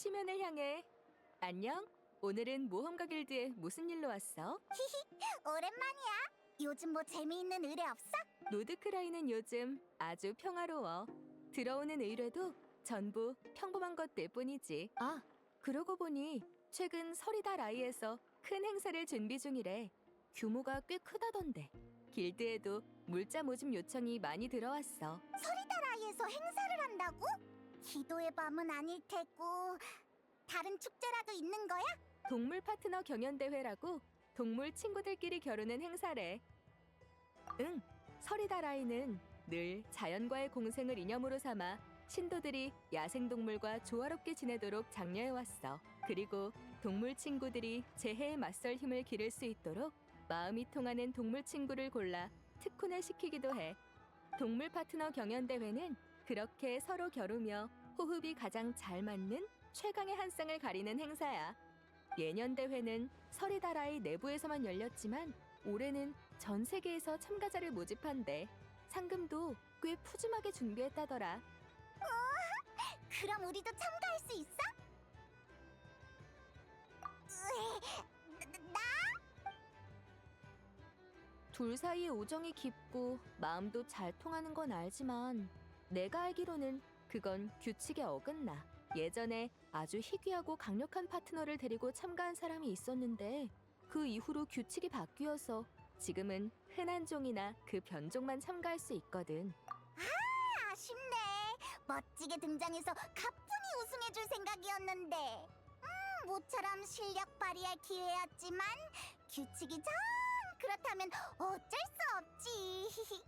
심연을 향해. 안녕? 오늘은 모험가 길드에 무슨 일로 왔어? 오랜만이야. 요즘 뭐 재미있는 의뢰 없어? 노드크라이는 요즘 아주 평화로워. 들어오는 의뢰도 전부 평범한 것들 뿐이지. 아, 그러고 보니 최근 서리다 라이에서 큰 행사를 준비 중이래. 규모가 꽤 크다던데. 길드에도 물자 모집 요청이 많이 들어왔어. 서리다라이에서 행사를 한다고? 기도의 밤은 아닐 테고 다른 축제라도 있는 거야? 동물 파트너 경연대회라고 동물 친구들끼리 겨루는 행사래. 응, 서리다라이는 늘 자연과의 공생을 이념으로 삼아 신도들이 야생동물과 조화롭게 지내도록 장려해왔어. 그리고 동물 친구들이 재해에 맞설 힘을 기를 수 있도록 마음이 통하는 동물 친구를 골라 특훈을 시키기도 해. 동물 파트너 경연대회는 그렇게 서로 겨루며 호흡이 가장 잘 맞는 최강의 한 쌍을 가리는 행사야. 예년 대회는 서리다라이 내부에서만 열렸지만 올해는 전 세계에서 참가자를 모집한대. 상금도 꽤 푸짐하게 준비했다더라. 그럼 우리도 참가할 수 있어? 나? 둘 사이의 우정이 깊고 마음도 잘 통하는 건 알지만 내가 알기로는 그건 규칙에 어긋나. 예전에 아주 희귀하고 강력한 파트너를 데리고 참가한 사람이 있었는데 그 이후로 규칙이 바뀌어서 지금은 흔한 종이나 그 변종만 참가할 수 있거든. 아쉽네. 멋지게 등장해서 가뿐히 우승해줄 생각이었는데 모처럼 실력 발휘할 기회였지만 규칙이 정 그렇다면 어쩔 수 없지.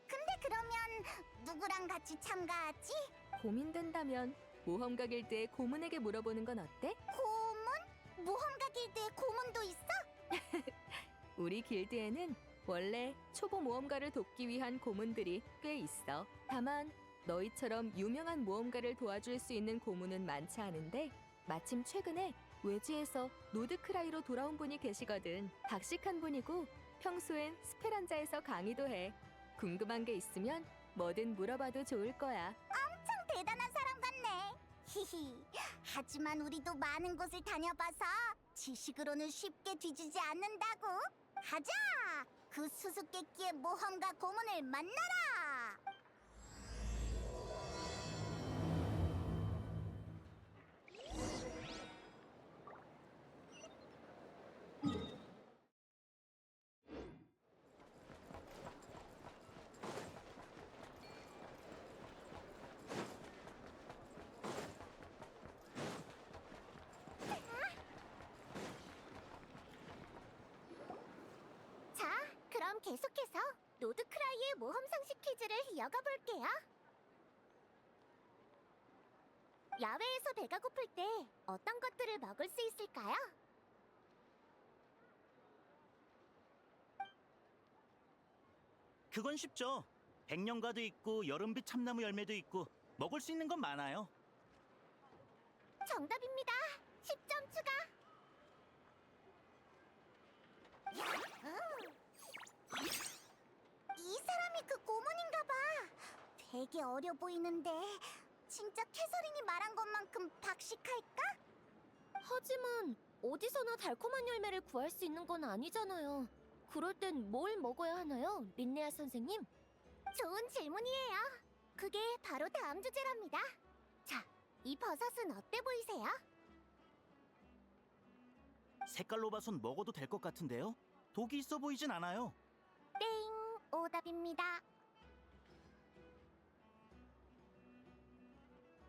근데 그러면 누구랑 같이 참가하지? 고민된다면 모험가 길드의 고문에게 물어보는 건 어때? 고문? 모험가 길드에 고문도 있어? 우리 길드에는 원래 초보 모험가를 돕기 위한 고문들이 꽤 있어. 다만 너희처럼 유명한 모험가를 도와줄 수 있는 고문은 많지 않은데 마침 최근에 외지에서 노드크라이로 돌아온 분이 계시거든. 박식한 분이고 평소엔 스페란자에서 강의도 해. 궁금한 게 있으면 뭐든 물어봐도 좋을 거야. 참 대단한 사람 같네. 히히. 하지만 우리도 많은 곳을 다녀봐서 지식으로는 쉽게 뒤지지 않는다고. 가자. 그 수수께끼의 모험가 고문을 만나라. 자, 그럼 계속해서 노드크라이의 모험 상식 퀴즈를 이어가 볼게요. 야외에서 배가 고플 때 어떤 것들을 먹을 수 있을까요? 그건 쉽죠. 백년과도 있고 여름빛 참나무 열매도 있고 먹을 수 있는 건 많아요. 정답입니다. 10점 추가. 이 사람이 그 고문인가 봐. 되게 어려 보이는데 진짜 캐서린이 말한 것만큼 박식할까? 하지만 어디서나 달콤한 열매를 구할 수 있는 건 아니잖아요. 그럴 땐 뭘 먹어야 하나요, 린네아 선생님? 좋은 질문이에요. 그게 바로 다음 주제랍니다. 자, 이 버섯은 어때 보이세요? 색깔로 봐선 먹어도 될 것 같은데요? 독이 있어 보이진 않아요. 땡! 오답입니다.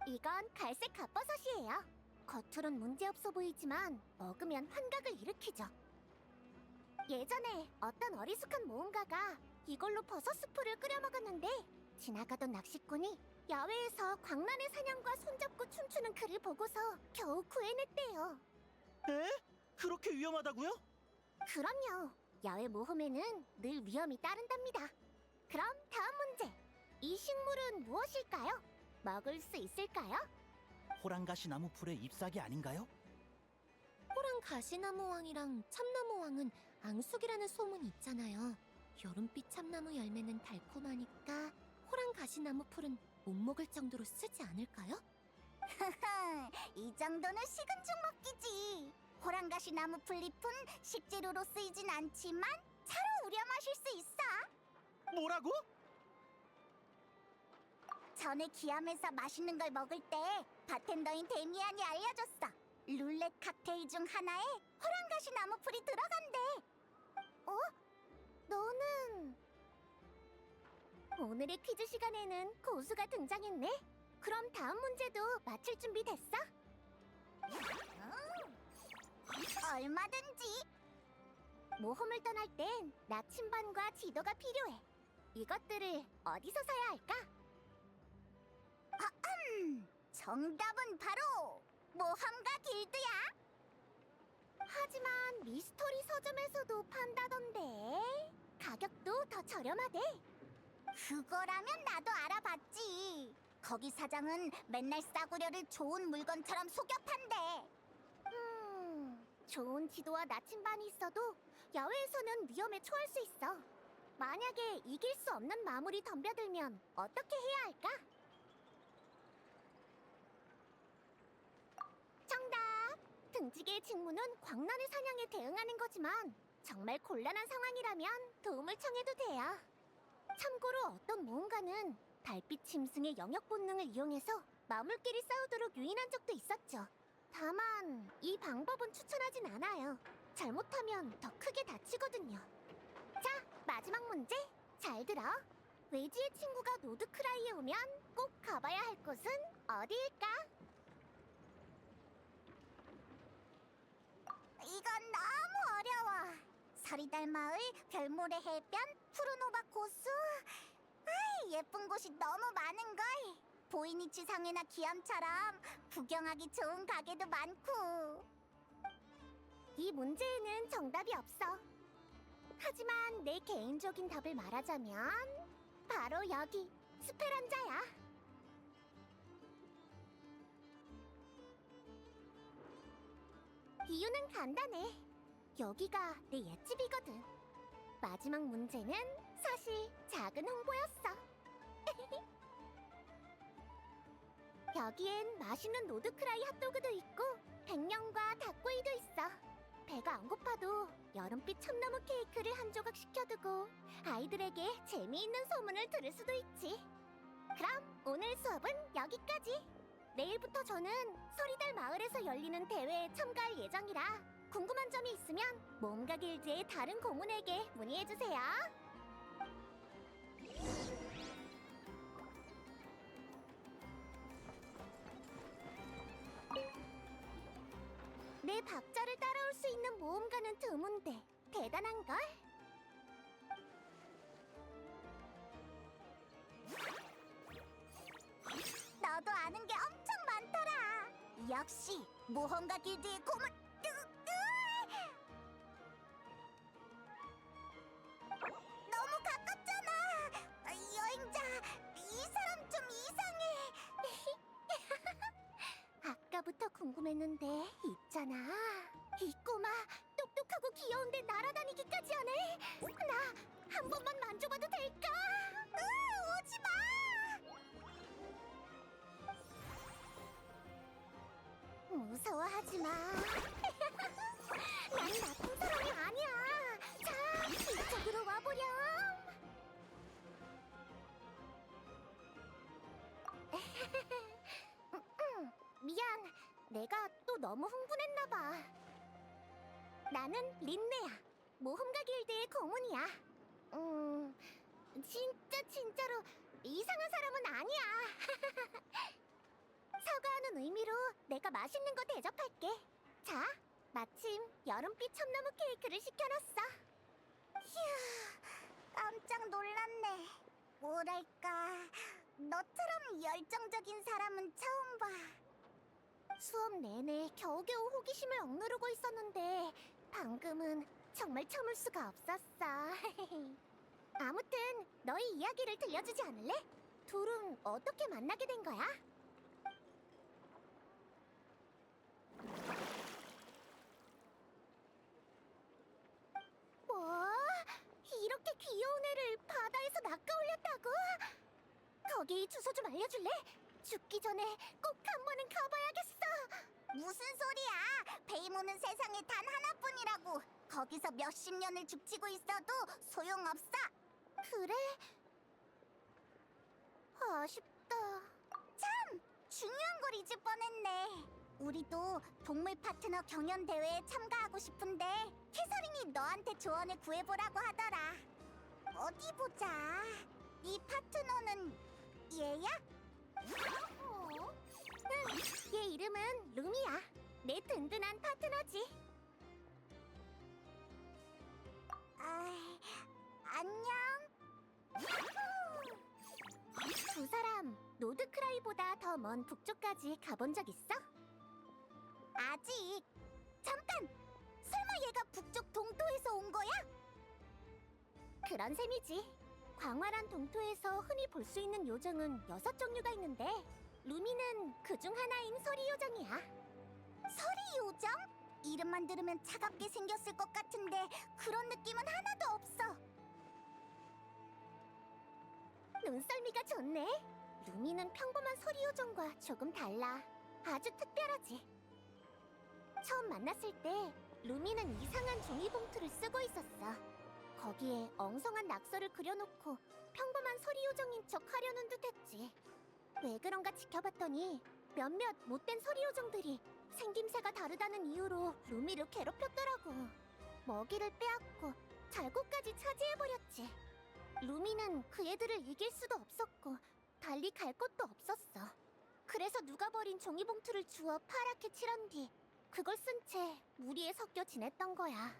이건 갈색 갓버섯이에요. 겉으론 문제없어 보이지만 먹으면 환각을 일으키죠. 예전에 어떤 어리숙한 모험가가 이걸로 버섯 스프를 끓여 먹었는데 지나가던 낚시꾼이 야외에서 광란의 사냥과 손잡고 춤추는 그를 보고서 겨우 구해냈대요. 에? 그렇게 위험하다고요? 그럼요. 야외 모험에는 늘 위험이 따른답니다. 그럼 다음 문제. 이 식물은 무엇일까요? 먹을 수 있을까요? 호랑가시 나무 풀의 잎사귀 아닌가요? 호랑 가시나무왕이랑 참나무왕은 앙숙이라는 소문이 있잖아요. 여름빛 참나무 열매는 달콤하니까 호랑 가시나무 풀은 못 먹을 정도로 쓰지 않을까요? 이 정도는 식은 죽 먹기지. 호랑가시 나무 풀잎은 식재료로 쓰이진 않지만 차로 우려 마실 수 있어. 뭐라고? 전에 기암에서 맛있는 걸 먹을 때 바텐더인 데미안이 알려줬어. 룰렛 칵테일 중 하나에 호랑가시 나무 풀이 들어간대. 어? 너는... 오늘의 퀴즈 시간에는 고수가 등장했네. 그럼 다음 문제도 맞힐 준비 됐어? 얼마든지. 모험을 떠날 땐 나침반과 지도가 필요해. 이것들을 어디서 사야 할까? 정답은 바로 모험가 길드야. 하지만 미스터리 서점에서도 판다던데 가격도 더 저렴하대. 그거라면 나도 알아봤지. 거기 사장은 맨날 싸구려를 좋은 물건처럼 속여 판대. 좋은 지도와 나침반이 있어도 야외에서는 위험에 처할 수 있어. 만약에 이길 수 없는 마물이 덤벼들면 어떻게 해야 할까? 정답! 등지개의 직무는 광란의 사냥에 대응하는 거지만 정말 곤란한 상황이라면 도움을 청해도 돼요. 참고로 어떤 모험가는 달빛 짐승의 영역 본능을 이용해서 마물끼리 싸우도록 유인한 적도 있었죠. 다만 이 방법은 추천하진 않아요. 잘못하면 더 크게 다치거든요. 자, 마지막 문제 잘 들어. 외지의 친구가 노드크라이에 오면 꼭 가봐야 할 곳은 어디일까? 이건 너무 어려워. 서리달 마을, 별모래 해변, 푸르노바 코스. 아이, 예쁜 곳이 너무 많은걸. 보이니치 상해나 기암처럼 구경하기 좋은 가게도 많고. 이 문제에는 정답이 없어. 하지만 내 개인적인 답을 말하자면 바로 여기, 스페란자야. 이유는 간단해. 여기가 내 옛집이거든. 마지막 문제는 사실 작은 홍보였어. 여기엔 맛있는 노드크라이 핫도그도 있고 백령과 닭구이도 있어. 배가 안 고파도 여름빛 참나무 케이크를 한 조각 시켜두고 아이들에게 재미있는 소문을 들을 수도 있지. 그럼 오늘 수업은 여기까지. 내일부터 저는 서리달 마을에서 열리는 대회에 참가할 예정이라 궁금한 점이 있으면 모험가 길드의 다른 고문에게 문의해주세요. 내 박자를 따라올 수 있는 모험가는 드문데 대단한걸? 너도 아는 게 엄청 많더라. 역시 모험가 길드의 고문. 너무 가깝잖아. 여행자, 이 사람 좀 이상해. 아까부터 궁금했는데 있잖아. 이 꼬마 똑똑하고 귀여운데 날아다니기까지 하네. 나 한 번만 만져봐도 될까? 오지 마. 무서워하지 마. 난 나쁜 사람이 아니야. 자, 이쪽으로 와보렴. 미안, 내가 또 너무 흥분했나봐. 나는 린네야, 모험가 길드의 고문이야. 진짜로 이상한 사람은 아니야. 사과하는 의미로 내가 맛있는 거 대접할게. 자, 마침 여름빛 참나무 케이크를 시켜놨어. 휴, 깜짝 놀랐네. 뭐랄까, 너처럼 열정적인 사람은 처음 봐. 수업 내내 겨우겨우 호기심을 억누르고 있었는데 방금은 정말 참을 수가 없었어. 아무튼 너희 이야기를 들려주지 않을래? 둘은 어떻게 만나게 된 거야? 뭐? 이렇게 귀여운 애를 바다에서 낚아올렸다고? 거기 주소 좀 알려줄래? 죽기 전에 꼭 한 번은 가봐야겠어. 무슨 소리야? 베이모는 세상에 단 하나뿐이라고. 거기서 몇십 년을 죽치고 있어도 소용없어. 그래? 아쉽다. 참! 중요한 걸 잊을 뻔했네. 우리도 동물 파트너 경연 대회에 참가하고 싶은데 캐서린이 너한테 조언을 구해보라고 하더라. 어디 보자. 네 파트너는 얘야? 응, 얘 이름은 루미야. 내 든든한 파트너지. 안녕. 두 사람 노드크라이보다 더 먼 북쪽까지 가본 적 있어? 아직. 잠깐! 설마 얘가 북쪽 동토에서 온 거야? 그런 셈이지. 광활한 동토에서 흔히 볼 수 있는 요정은 6종류가 있는데 루미는 그 중 하나인 서리 요정이야. 서리 요정? 이름만 들으면 차갑게 생겼을 것 같은데 그런 느낌은 하나도 없어. 눈썰미가 좋네. 루미는 평범한 서리 요정과 조금 달라. 아주 특별하지. 처음 만났을 때 루미는 이상한 종이봉투를 쓰고 있었어. 거기에 엉성한 낙서를 그려놓고 평범한 서리 요정인 척 하려는 듯했지. 왜 그런가 지켜봤더니 몇몇 못된 서리 요정들이 생김새가 다르다는 이유로 루미를 괴롭혔더라고. 먹이를 빼앗고 잘고까지 차지해버렸지. 루미는 그 애들을 이길 수도 없었고 달리 갈 곳도 없었어. 그래서 누가 버린 종이봉투를 주워 파랗게 칠한 뒤 그걸 쓴 채 무리에 섞여 지냈던 거야.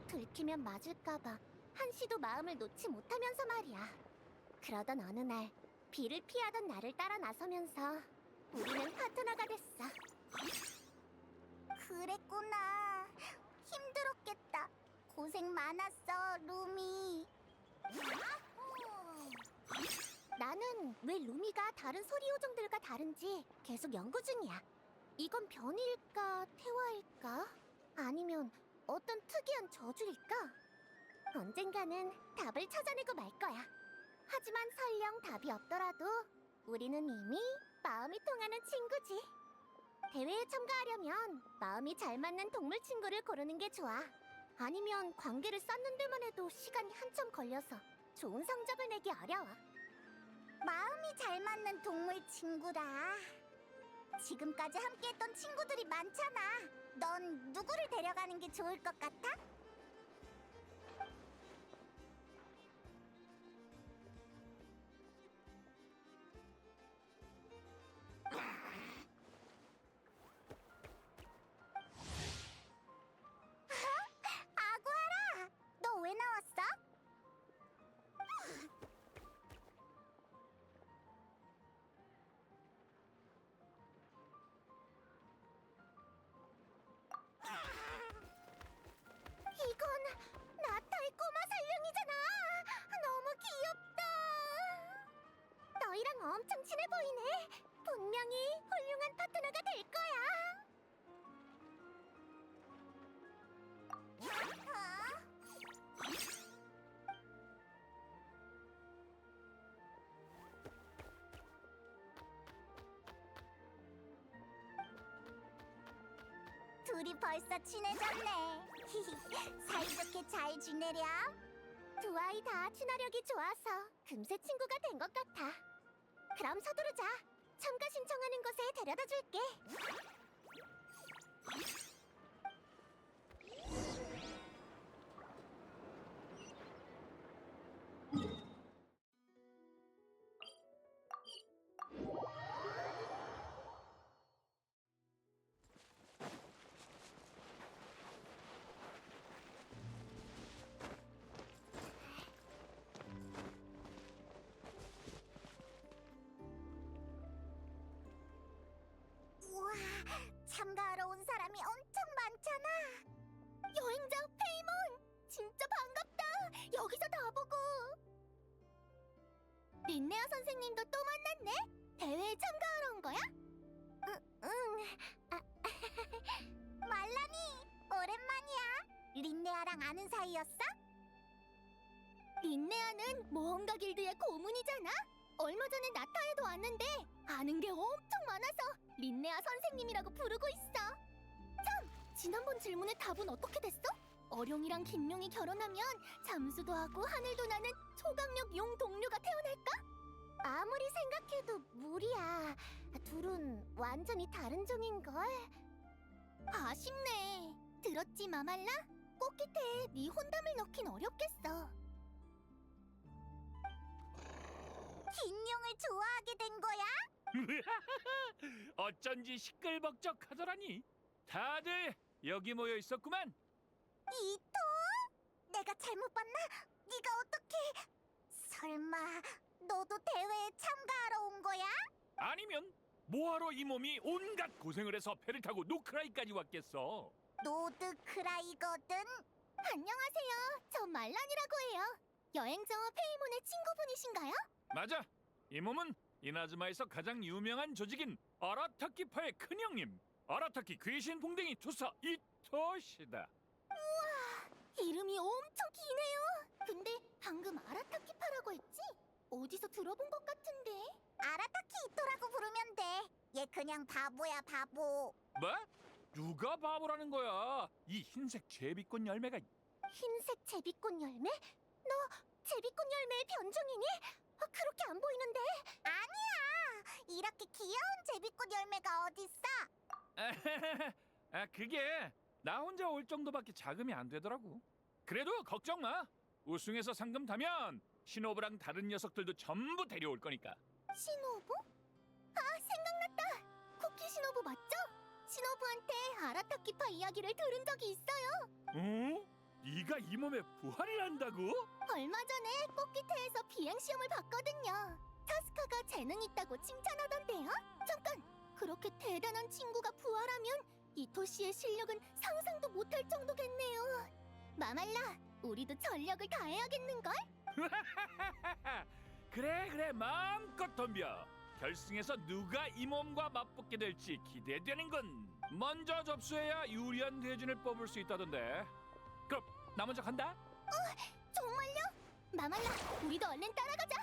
들키면 맞을까봐 한시도 마음을 놓지 못하면서 말이야. 그러던 어느 날 비를 피하던 나를 따라 나서면서 우리는 파트너가 됐어. 그랬구나. 힘들었겠다. 고생 많았어, 루미. 나는 왜 루미가 다른 서리 요정들과 다른지 계속 연구 중이야. 이건 변이일까, 태화일까? 아니면 어떤 특이한 저주일까? 언젠가는 답을 찾아내고 말 거야. 하지만 설령 답이 없더라도 우리는 이미 마음이 통하는 친구지. 대회에 참가하려면 마음이 잘 맞는 동물 친구를 고르는 게 좋아. 아니면 관계를 쌓는 데만 해도 시간이 한참 걸려서 좋은 성적을 내기 어려워. 마음이 잘 맞는 동물 친구라. 지금까지 함께했던 친구들이 많잖아. 넌 누구를 데려가는 게 좋을 것 같아? 아구아라! 너 왜 나왔어? 이건 나타의 꼬마 살룡이잖아. 너무 귀엽다. 너희랑 엄청 친해 보이네. 분명히 훌륭한 파트너가 될 거야. 둘이 벌써 친해졌네. 사이좋게 잘 지내렴. 두 아이 다 친화력이 좋아서 금세 친구가 된 것 같아. 그럼 서두르자. 참가 신청하는 곳에 데려다 줄게. 우와, 참가하러 온 사람이 엄청 많잖아. 여행자 페이몬, 진짜 반갑다. 여기서 다 보고. 린네아 선생님도 또 만났네? 대회에 참가하러 온 거야? 응. 말라니, 오랜만이야. 린네아랑 아는 사이였어? 린네아는 모험가 길드의 고문이잖아. 얼마 전에 나타에도 왔는데 아는 게 엄청 많아서 린네아 선생님이라고 부르고 있어. 참, 지난번 질문의 답은 어떻게 됐어? 어룡이랑 긴룡이 결혼하면 잠수도 하고 하늘도 나는 초강력 용 동료가 태어날까? 아무리 생각해도 무리야. 둘은 완전히 다른 종인걸. 아쉽네. 들었지, 마말라? 꽃깃에 네 혼담을 넣긴 어렵겠어. 긴룡을 좋아하게 된 거야? 어쩐지 시끌벅적하더라니. 다들 여기 모여 있었구만. 이토? 내가 잘못 봤나? 네가 어떻게... 설마 너도 대회에 참가하러 온 거야? 아니면 뭐하러 이 몸이 온갖 고생을 해서 배를 타고 노크라이까지 왔겠어. 노드크라이거든? 안녕하세요. 저 말란이라고 해요. 여행저 페이몬의 친구분이신가요? 맞아. 이 몸은 이나즈마에서 가장 유명한 조직인 아라타키파의 큰형님, 아라타키 귀신 봉댕이 투사 이토시다. 이름이 엄청 기네요. 근데 방금 아라타키파라고 했지? 어디서 들어본 것 같은데. 아라타키 이토라고 부르면 돼. 얘 그냥 바보야, 바보. 뭐? 누가 바보라는 거야? 이 흰색 제비꽃 열매가. 흰색 제비꽃 열매? 너 제비꽃 열매의 변종이니? 그렇게 안 보이는데. 아니야. 이렇게 귀여운 제비꽃 열매가 어딨어? 아, 그게 나 혼자 올 정도밖에 자금이 안 되더라고. 그래도 걱정 마. 우승해서 상금 타면 신호부랑 다른 녀석들도 전부 데려올 거니까. 신호부? 아, 생각났다. 쿠키 신호부 맞죠? 신호부한테 아라타키파 이야기를 들은 적이 있어요. 어? 네가 이 몸에 부활을 한다고? 얼마 전에 꽃기태에서 비행시험을 봤거든요. 타스카가 재능 있다고 칭찬하던데요. 잠깐! 그렇게 대단한 친구가 부활하면 이토씨의 실력은 상상도 못할 정도겠네요. 마말라, 우리도 전력을 다해야겠는걸? 그래 마음껏 덤벼. 결승에서 누가 이 몸과 맞붙게 될지 기대되는군. 먼저 접수해야 유리한 대진을 뽑을 수 있다던데. 그럼 나 먼저 간다. 정말요? 마말라, 우리도 얼른 따라가자.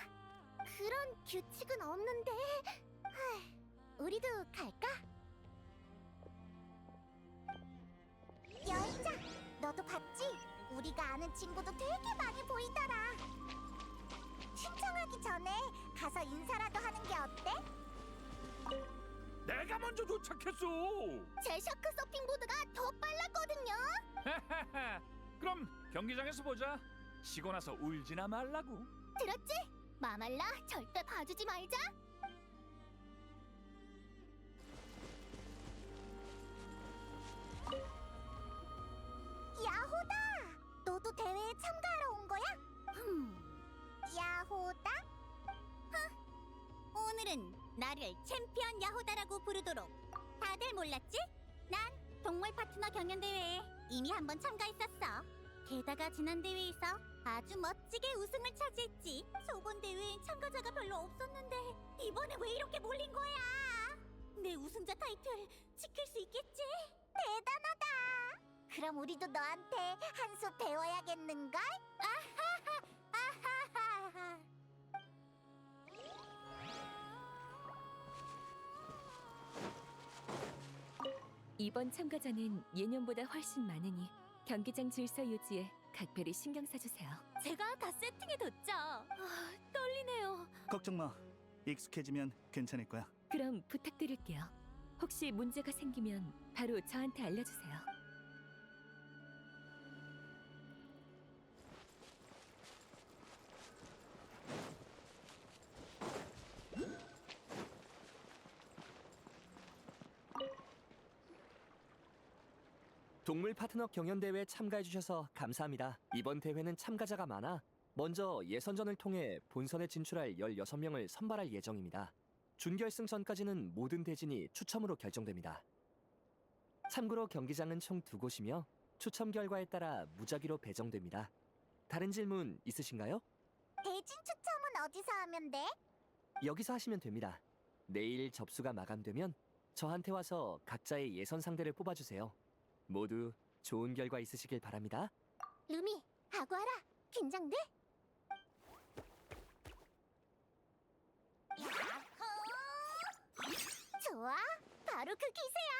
그런 규칙은 없는데. 우리도 갈까? 여행자, 너도 봤지? 우리가 아는 친구도 되게 많이 보이더라. 신청하기 전에 가서 인사라도 하는 게 어때? 내가 먼저 도착했어. 제 샤크 서핑보드가 더 빨랐거든요. 그럼 경기장에서 보자. 쉬고 나서 울지나 말라고. 들었지? 마말라, 절대 봐주지 말자. 야호다! 너도 대회에 참가하러 온 거야? 야호다? 오늘은 나를 챔피언 야호다라고 부르도록. 다들 몰랐지? 난 동물 파트너 경연대회에 이미 한 번 참가했었어. 게다가 지난 대회에서 아주 멋지게 우승을 차지했지. 저번 대회엔 참가자가 별로 없었는데 이번에 왜 이렇게 몰린 거야? 내 우승자 타이틀 지킬 수 있겠지? 대단하다! 그럼 우리도 너한테 한 수 배워야겠는걸? 아하하. 이번 참가자는 예년보다 훨씬 많으니 경기장 질서 유지에 각별히 신경 써주세요. 제가 다 세팅해뒀죠. 떨리네요. 걱정 마. 익숙해지면 괜찮을 거야. 그럼 부탁드릴게요. 혹시 문제가 생기면 바로 저한테 알려주세요. 동물 파트너 경연대회에 참가해주셔서 감사합니다. 이번 대회는 참가자가 많아 먼저 예선전을 통해 본선에 진출할 16명을 선발할 예정입니다. 준결승전까지는 모든 대진이 추첨으로 결정됩니다. 참고로 경기장은 총 2곳이며 추첨 결과에 따라 무작위로 배정됩니다. 다른 질문 있으신가요? 대진 추첨은 어디서 하면 돼? 여기서 하시면 됩니다. 내일 접수가 마감되면 저한테 와서 각자의 예선 상대를 뽑아주세요. 모두 좋은 결과 있으시길 바랍니다. 루미, 각오하라. 긴장돼? 바로 그 기세야.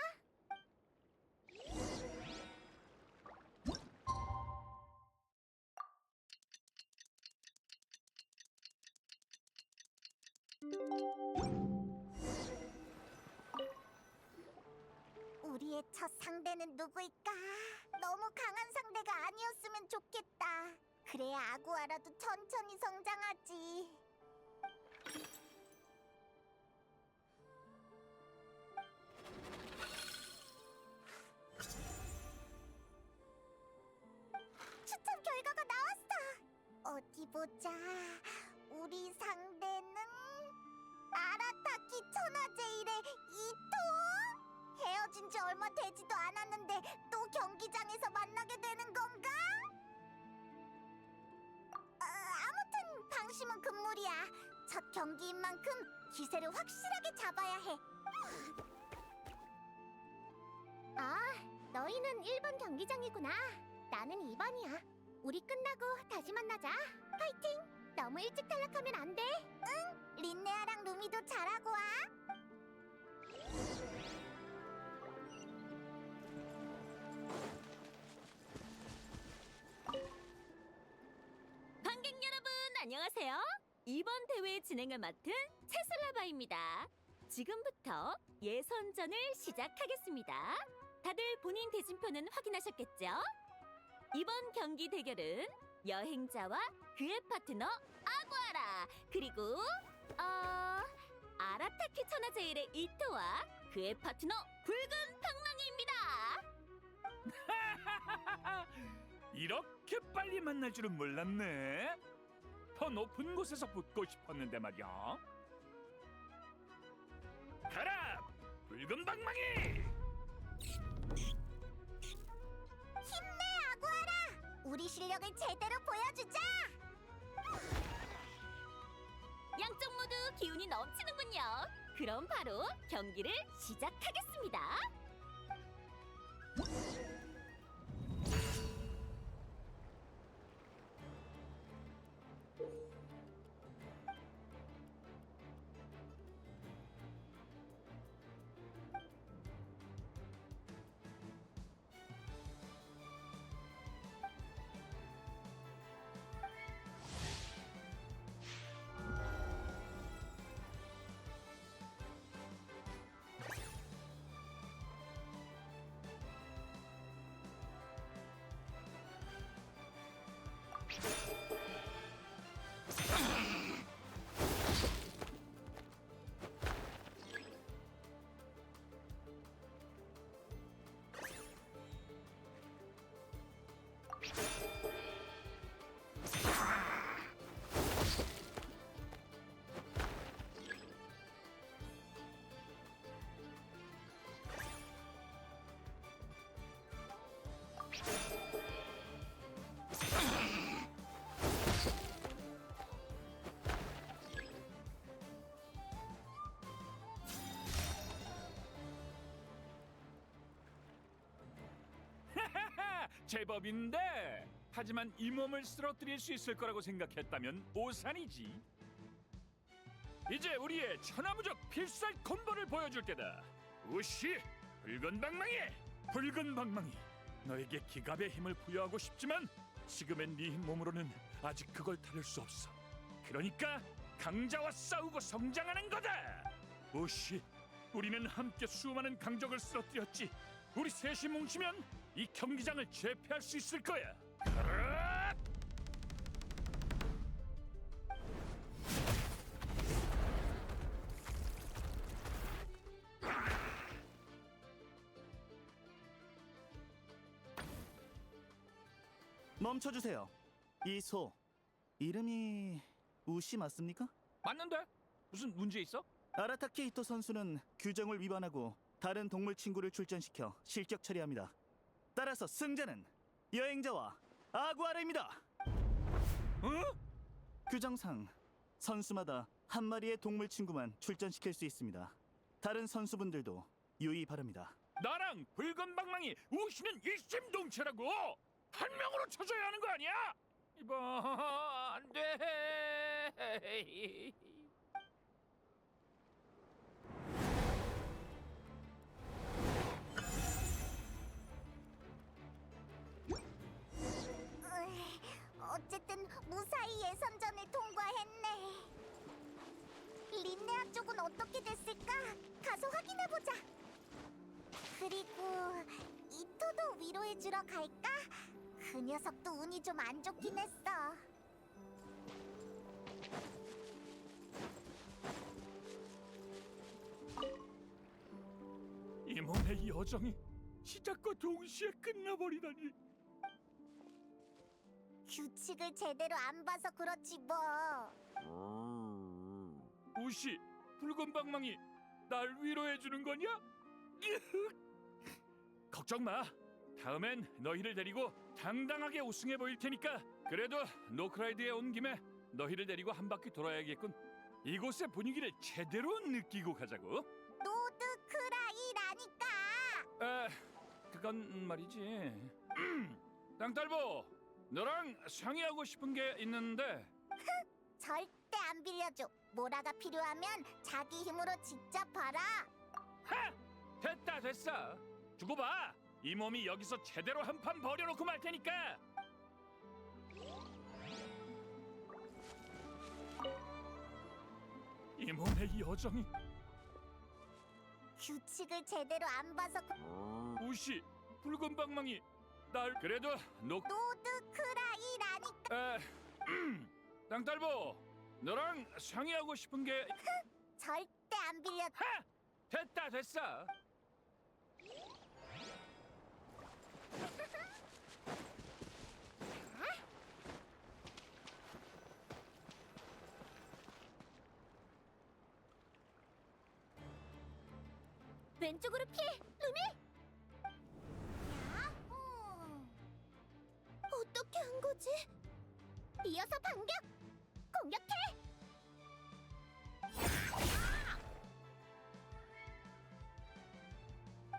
우리의 첫 상대는 누구일까? 너무 강한 상대가 아니었으면 좋겠다. 그래야 아구아라도 천천히 성장하지. 추천 결과가 나왔어. 어디 보자. 우리 상대는 아라타키 천하제일의 이토? 헤어진 지 얼마 되지도 않았는데 또 경기장에서 만나게 되는 건가? 아무튼 방심은 금물이야. 첫 경기인 만큼 기세를 확실하게 잡아야 해. 아, 너희는 1번 경기장이구나. 나는 2번이야. 우리 끝나고 다시 만나자. 파이팅! 너무 일찍 탈락하면 안 돼. 린네아랑 루미도 잘하고 와. 관객 여러분 안녕하세요. 이번 대회 진행을 맡은 채슬라바입니다. 지금부터 예선전을 시작하겠습니다. 다들 본인 대진표는 확인하셨겠죠? 이번 경기 대결은 여행자와 그의 파트너 아구아라 그리고 아라타키 천하제일의 이토와 그의 파트너 붉은 방망이입니다. 이렇게 빨리 만날 줄은 몰랐네. 더 높은 곳에서 붙고 싶었는데 말이야. 가라, 붉은 방망이! 힘내 아구아라. 우리 실력을 제대로 보여주자. 양쪽 모두 기운이 넘치는군요. 그럼 바로 경기를 시작하겠습니다. 제법인데, 하지만 이 몸을 쓰러뜨릴 수 있을 거라고 생각했다면 오산이지. 이제 우리의 천하무적 필살 콤보를 보여줄 때다. 우시, 붉은 방망이! 붉은 방망이, 너에게 기갑의 힘을 부여하고 싶지만 지금의 네 몸으로는 아직 그걸 다룰 수 없어. 그러니까 강자와 싸우고 성장하는 거다. 우시, 우리는 함께 수많은 강적을 쓰러뜨렸지. 우리 셋이 뭉치면 이 경기장을 제패할 수 있을 거야. 가라! 멈춰주세요. 이 소 이름이 우시 맞습니까? 맞는데? 무슨 문제 있어? 아라타키 히토 선수는 규정을 위반하고 다른 동물 친구를 출전시켜 실격 처리합니다. 따라서 승자는 여행자와 아구아라입니다. 어? 규정상 선수마다 한 마리의 동물 친구만 출전시킬 수 있습니다. 다른 선수분들도 유의 바랍니다. 나랑 붉은 방망이 우시는 일심동체라고. 한 명으로 쳐줘야 하는 거 아니야? 이봐, 안 돼. 녀석은 어떻게 됐을까? 가서 확인해보자. 그리고 이토도 위로해주러 갈까? 그 녀석도 운이 좀 안 좋긴 했어. 이 몸의 여정이 시작과 동시에 끝나버리다니. 규칙을 제대로 안 봐서 그렇지 뭐. 우시, 붉은 방망이, 날 위로해주는 거냐? 걱정 마. 다음엔 너희를 데리고 당당하게 우승해 보일 테니까. 그래도 노크라이드에 온 김에 너희를 데리고 한 바퀴 돌아야겠군. 이곳의 분위기를 제대로 느끼고 가자고. 노드크라이라니까. 아, 그건 말이지. 땅딸보, 너랑 상의하고 싶은 게 있는데. 절대 안 빌려줘. 모라가 필요하면 자기 힘으로 직접 봐라. 하! 됐다 됐어. 두고 봐. 이 몸이 여기서 제대로 한 판 버려놓고 말 테니까. 이 몸의 여정이. 규칙을 제대로 안 봐서 우시, 붉은 방망이, 날 그래도 노드크라이라니까. 아, 땅딸보, 너랑 상의하고 싶은 게. 절대 안 빌려. 하! 됐다 됐어. 왼쪽으로 피해, 루미! 어떻게 한 거지? 이어서 반격! 공격해!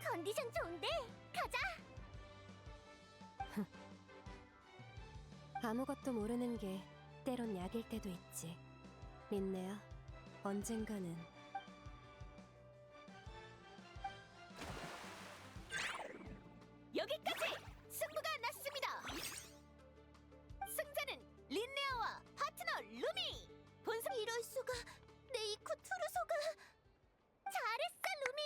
컨디션 좋은데? 가자! 아무것도 모르는 게 때론 약일 때도 있지. 린네야, 언젠가는 여기까지! 승부가 났습니다! 승자는 린네아와 파트너 루미! 본선 이럴 수가! 네이쿠 투르소가! 잘했어, 루미!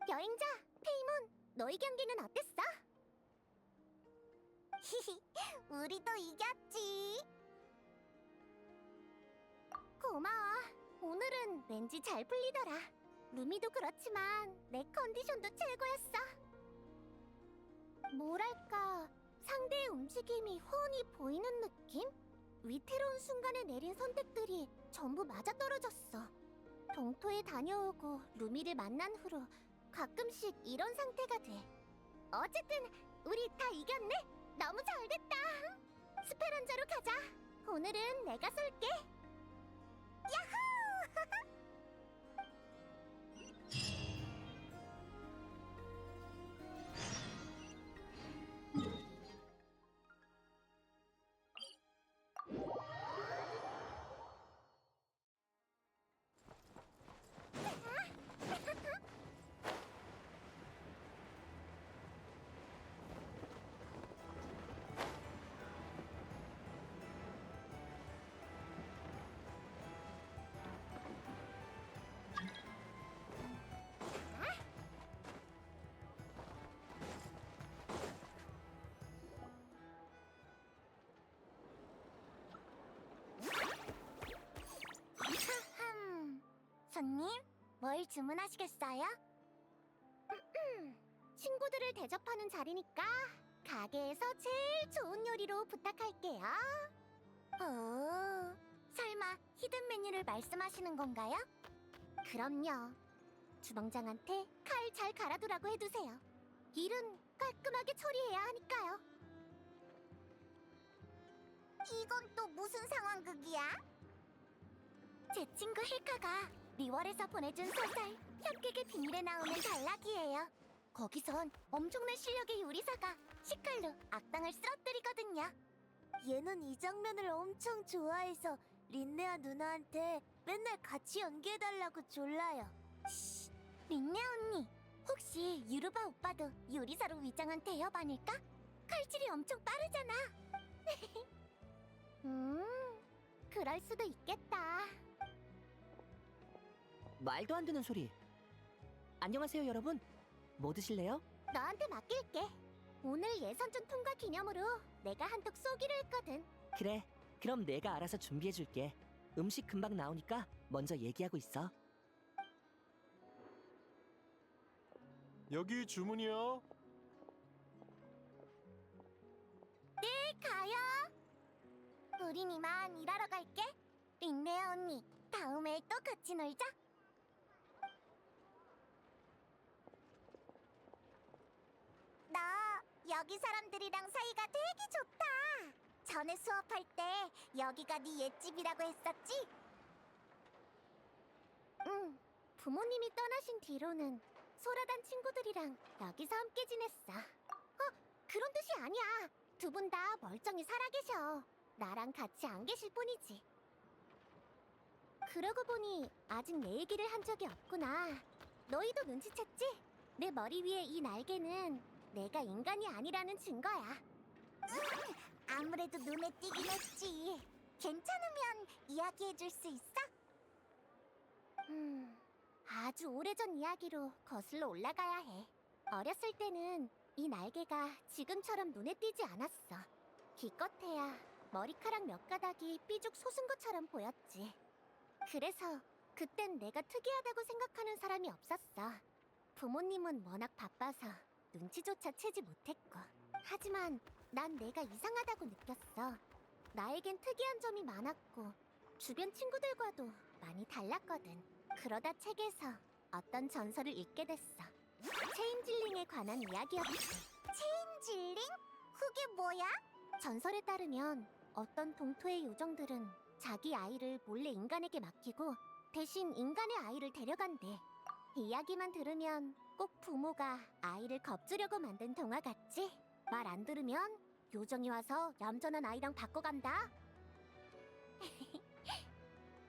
여행자, 페이몬, 너희 경기는 어땠어? 히히, 우리도 이겼지. 고마워. 오늘은 왠지 잘 풀리더라. 루미도 그렇지만 내 컨디션도 최고였어. 뭐랄까, 상대의 움직임이 훤히 보이는 느낌? 위태로운 순간에 내린 선택들이 전부 맞아떨어졌어. 동토에 다녀오고 루미를 만난 후로 가끔씩 이런 상태가 돼. 어쨌든 우리 다 이겼네? 너무 잘됐다. 스페란자로 가자. 오늘은 내가 쏠게. 야호! 손님, 뭘 주문하시겠어요? 친구들을 대접하는 자리니까 가게에서 제일 좋은 요리로 부탁할게요. 설마 히든 메뉴를 말씀하시는 건가요? 그럼요. 주방장한테 칼 잘 갈아두라고 해두세요. 일은 깔끔하게 처리해야 하니까요. 이건 또 무슨 상황극이야? 제 친구 힐카가 리월에서 보내준 소설 협객의 비밀에 나오는 단락이에요. 거기선 엄청난 실력의 요리사가 식칼로 악당을 쓰러뜨리거든요. 얘는 이 장면을 엄청 좋아해서 린네아 누나한테 맨날 같이 연기해달라고 졸라요. 린네 언니, 혹시 유르바 오빠도 요리사로 위장한 대엽 아닐까? 칼질이 엄청 빠르잖아. 그럴 수도 있겠다. 말도 안 되는 소리. 안녕하세요, 여러분. 뭐 드실래요? 너한테 맡길게. 오늘 예선전 통과 기념으로 내가 한턱 쏘기로 했거든. 그래. 그럼 내가 알아서 준비해줄게. 음식 금방 나오니까 먼저 얘기하고 있어. 여기 주문이요. 가요. 우린 이만 일하러 갈게. 린네아 언니, 다음에 또 같이 놀자. 너 여기 사람들이랑 사이가 되게 좋다. 전에 수업할 때 여기가 네 옛집이라고 했었지? 응. 부모님이 떠나신 뒤로는 소라단 친구들이랑 여기서 함께 지냈어. 그런 뜻이 아니야. 두 분 다 멀쩡히 살아계셔. 나랑 같이 안 계실 뿐이지. 그러고 보니 아직 내 얘기를 한 적이 없구나. 너희도 눈치챘지? 내 머리 위에 이 날개는 내가 인간이 아니라는 증거야. 아무래도 눈에 띄긴 했지. 괜찮으면 이야기해줄 수 있어? 아주 오래전 이야기로 거슬러 올라가야 해. 어렸을 때는 이 날개가 지금처럼 눈에 띄지 않았어. 기껏해야 머리카락 몇 가닥이 삐죽 솟은 것처럼 보였지. 그래서 그땐 내가 특이하다고 생각하는 사람이 없었어. 부모님은 워낙 바빠서 눈치조차 채지 못했고. 하지만 난 내가 이상하다고 느꼈어. 나에겐 특이한 점이 많았고 주변 친구들과도 많이 달랐거든. 그러다 책에서 어떤 전설을 읽게 됐어. 체인질링에 관한 이야기였지. 체인질링? 그게 뭐야? 전설에 따르면 어떤 동토의 요정들은 자기 아이를 몰래 인간에게 맡기고 대신 인간의 아이를 데려간대. 이야기만 들으면 꼭 부모가 아이를 겁주려고 만든 동화 같지? 말 안 들으면 요정이 와서 얌전한 아이랑 바꿔간다.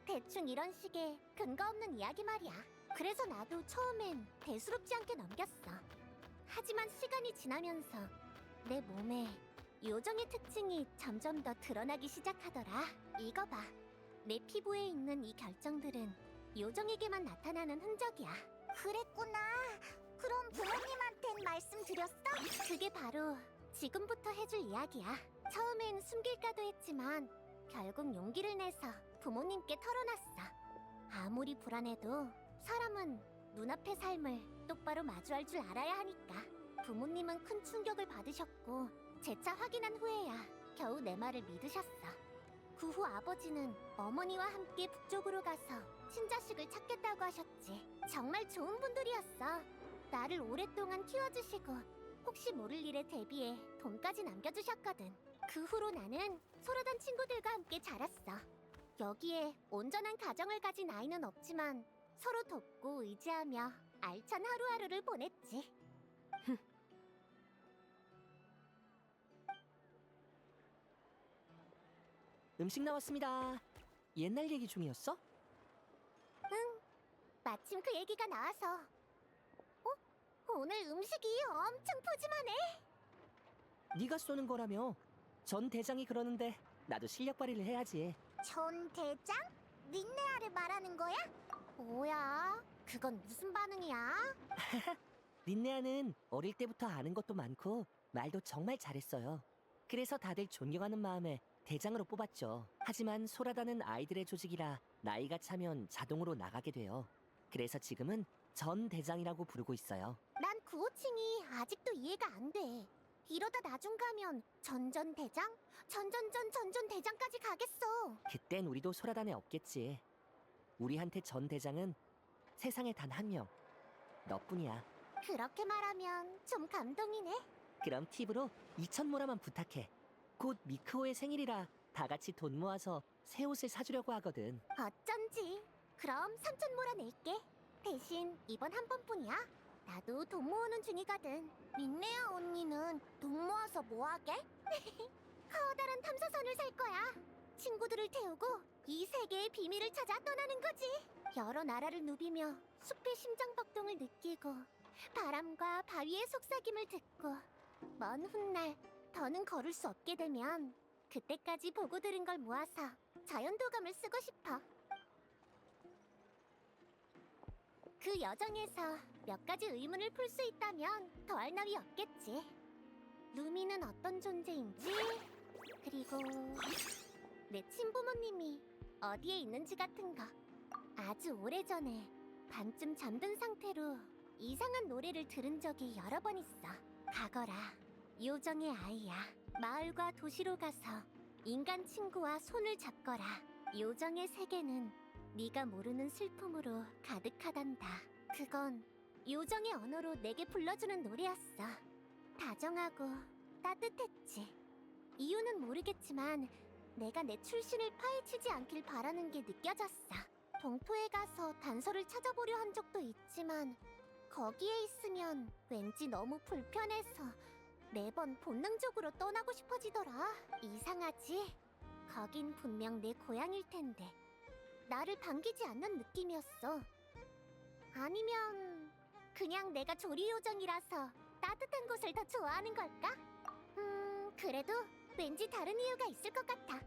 대충 이런 식의 근거 없는 이야기 말이야. 그래서 나도 처음엔 대수롭지 않게 넘겼어. 하지만 시간이 지나면서 내 몸에 요정의 특징이 점점 더 드러나기 시작하더라. 이거 봐. 내 피부에 있는 이 결정들은 요정에게만 나타나는 흔적이야. 그랬구나. 그럼 부모님한텐 말씀드렸어? 그게 바로 지금부터 해줄 이야기야. 처음엔 숨길까도 했지만 결국 용기를 내서 부모님께 털어놨어. 아무리 불안해도 사람은 눈앞의 삶을 똑바로 마주할 줄 알아야 하니까. 부모님은 큰 충격을 받으셨고 재차 확인한 후에야 겨우 내 말을 믿으셨어. 그 후 아버지는 어머니와 함께 북쪽으로 가서 친자식을 찾겠다고 하셨지. 정말 좋은 분들이었어. 나를 오랫동안 키워주시고 혹시 모를 일에 대비해 돈까지 남겨주셨거든. 그 후로 나는 소라단 친구들과 함께 자랐어. 여기에 온전한 가정을 가진 아이는 없지만 서로 돕고 의지하며 알찬 하루하루를 보냈지. 음식 나왔습니다. 옛날 얘기 중이었어? 마침 그 얘기가 나와서. 오늘 음식이 엄청 푸짐하네. 네가 쏘는 거라며. 전 대장이 그러는데 나도 실력 발휘를 해야지. 전 대장? 린네아를 말하는 거야? 뭐야? 그건 무슨 반응이야? 린네아는 어릴 때부터 아는 것도 많고 말도 정말 잘했어요. 그래서 다들 존경하는 마음에 대장으로 뽑았죠. 하지만 소라다는 아이들의 조직이라 나이가 차면 자동으로 나가게 돼요. 그래서 지금은 전 대장이라고 부르고 있어요. 난 그 호칭이 아직도 이해가 안 돼. 이러다 나중 가면 전전대장? 전전대장까지 가겠어. 그땐 우리도 소라단에 없겠지. 우리한테 전 대장은 세상에 단 한 명. 너뿐이야. 그렇게 말하면 좀 감동이네. 그럼 팁으로 2,000모라만 부탁해. 곧 미크오의 생일이라 다 같이 돈 모아서 새 옷을 사주려고 하거든. 어쩐지. 그럼 3,000모라 낼게. 대신 이번 한 번뿐이야. 나도 돈 모으는 중이거든. 린네아 언니는 돈 모아서 뭐 하게? 커다란 탐사선을 살 거야. 친구들을 태우고 이 세계의 비밀을 찾아 떠나는 거지. 여러 나라를 누비며 숲의 심장박동을 느끼고 바람과 바위의 속삭임을 듣고 먼 훗날 더는 걸을 수 없게 되면 그때까지 보고 들은 걸 모아서 자연도감을 쓰고 싶어. 그 여정에서 몇 가지 의문을 풀 수 있다면 더할 나위 없겠지. 루미는 어떤 존재인지, 그리고 내 친부모님이 어디에 있는지 같은 거. 아주 오래전에 반쯤 잠든 상태로 이상한 노래를 들은 적이 여러 번 있어. 가거라, 요정의 아이야. 마을과 도시로 가서 인간 친구와 손을 잡거라. 요정의 세계는 네가 모르는 슬픔으로 가득하단다. 그건 요정의 언어로 내게 불러주는 노래였어. 다정하고 따뜻했지. 이유는 모르겠지만 내가 내 출신을 파헤치지 않길 바라는 게 느껴졌어. 동포에 가서 단서를 찾아보려 한 적도 있지만 거기에 있으면 왠지 너무 불편해서 매번 본능적으로 떠나고 싶어지더라. 이상하지? 거긴 분명 내 고향일 텐데 나를 반기지 않는 느낌이었어. 아니면 그냥 내가 조리 요정이라서 따뜻한 곳을 더 좋아하는 걸까? 그래도 왠지 다른 이유가 있을 것 같아.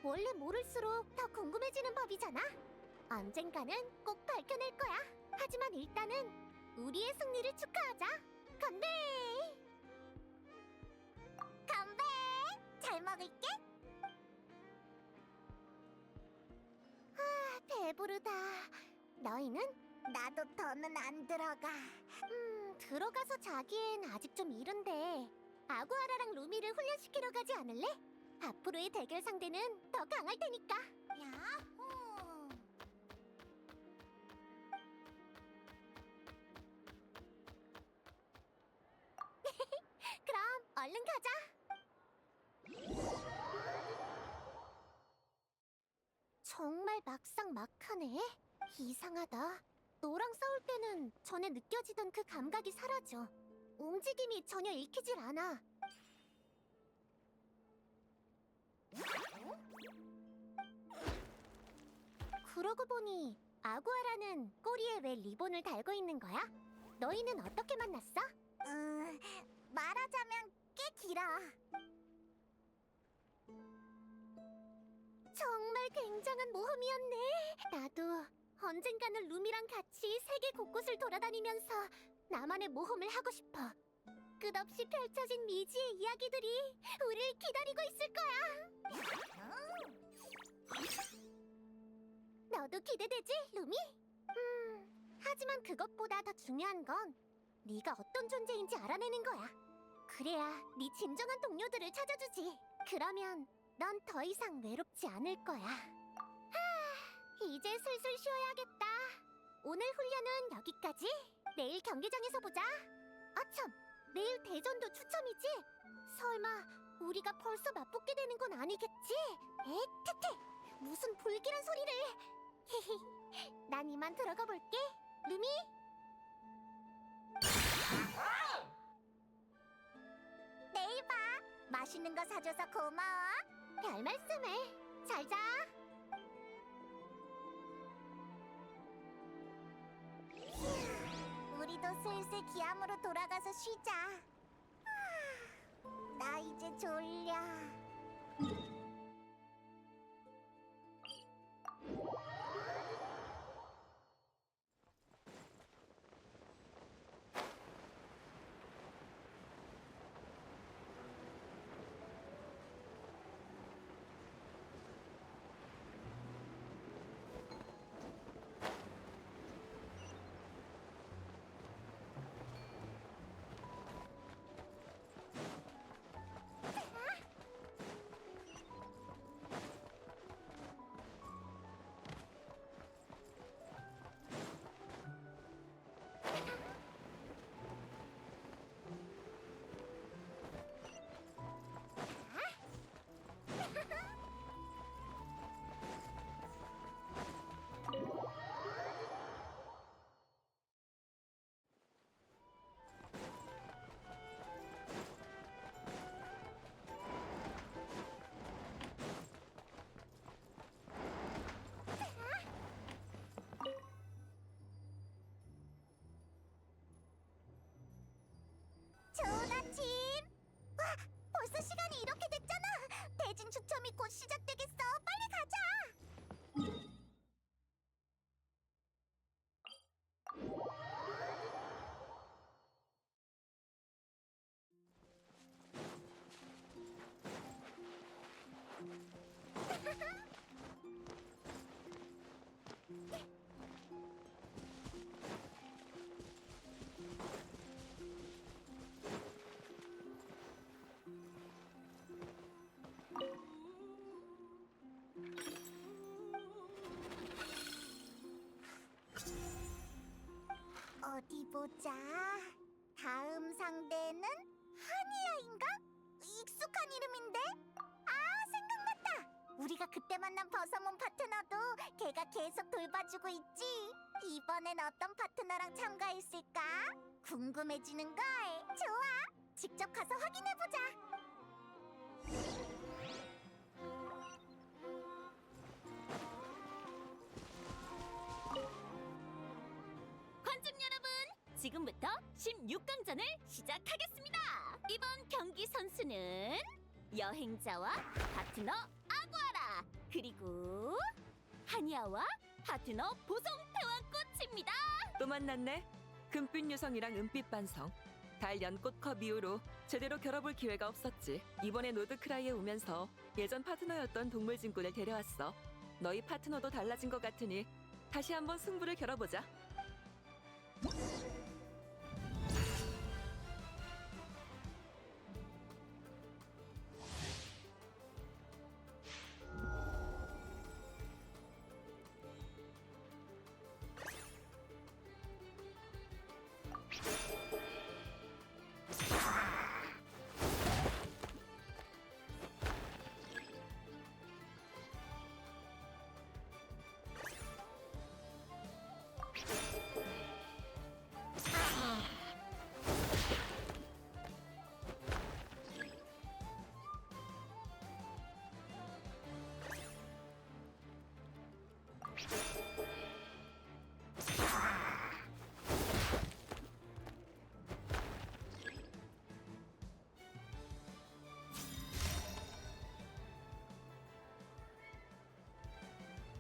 원래 모를수록 더 궁금해지는 법이잖아. 언젠가는 꼭 밝혀낼 거야. 하지만 일단은 우리의 승리를 축하하자. 건배! 건배! 잘 먹을게. 배부르다. 너희는? 나도 더는 안 들어가. 들어가서 자기엔 아직 좀 이른데 아구아라랑 루미를 훈련시키러 가지 않을래? 앞으로의 대결 상대는 더 강할 테니까. 야호! 그럼 얼른 가자. 정말 막상막하네. 이상하다. 너랑 싸울 때는 전에 느껴지던 그 감각이 사라져. 움직임이 전혀 읽히질 않아. 그러고 보니 아구아라는 꼬리에 왜 리본을 달고 있는 거야? 너희는 어떻게 만났어? 말하자면 꽤 길어. 정말 굉장한 모험이었네. 나도 언젠가는 루미랑 같이 세계 곳곳을 돌아다니면서 나만의 모험을 하고 싶어. 끝없이 펼쳐진 미지의 이야기들이 우리를 기다리고 있을 거야. 너도 기대되지, 루미? 하지만 그것보다 더 중요한 건 네가 어떤 존재인지 알아내는 거야. 그래야 네 진정한 동료들을 찾아주지. 그러면 넌 더 이상 외롭지 않을 거야. 이제 슬슬 쉬어야겠다. 오늘 훈련은 여기까지. 내일 경기장에서 보자. 아참, 내일 대전도 추첨이지? 설마 우리가 벌써 맞붙게 되는 건 아니겠지? 에트테! 무슨 불길한 소리를! 히히, 난 이만 들어가 볼게. 루미? 내일 봐. 맛있는 거 사줘서 고마워. 별 말씀을. 잘 자. 우리도 슬슬 기암으로 돌아가서 쉬자. 나 이제 졸려. 보자. 다음 상대는 하니야인가? 익숙한 이름인데? 아, 생각났다. 우리가 그때 만난 버섯몬 파트너도 걔가 계속 돌봐주고 있지. 이번엔 어떤 파트너랑 참가했을까? 궁금해지는걸. 좋아. 직접 가서 확인해보자. 관중 여러분, 지금부터 16강전을 시작하겠습니다. 이번 경기 선수는 여행자와 파트너 아구아라, 그리고 하니아와 파트너 보송태와 꽃입니다. 또 만났네. 금빛 유성이랑 은빛 반성. 달 연꽃컵 이후로 제대로 겨뤄볼 기회가 없었지. 이번에 노드크라이에 오면서 예전 파트너였던 동물진꾼을 데려왔어. 너희 파트너도 달라진 것 같으니 다시 한번 승부를 겨뤄보자.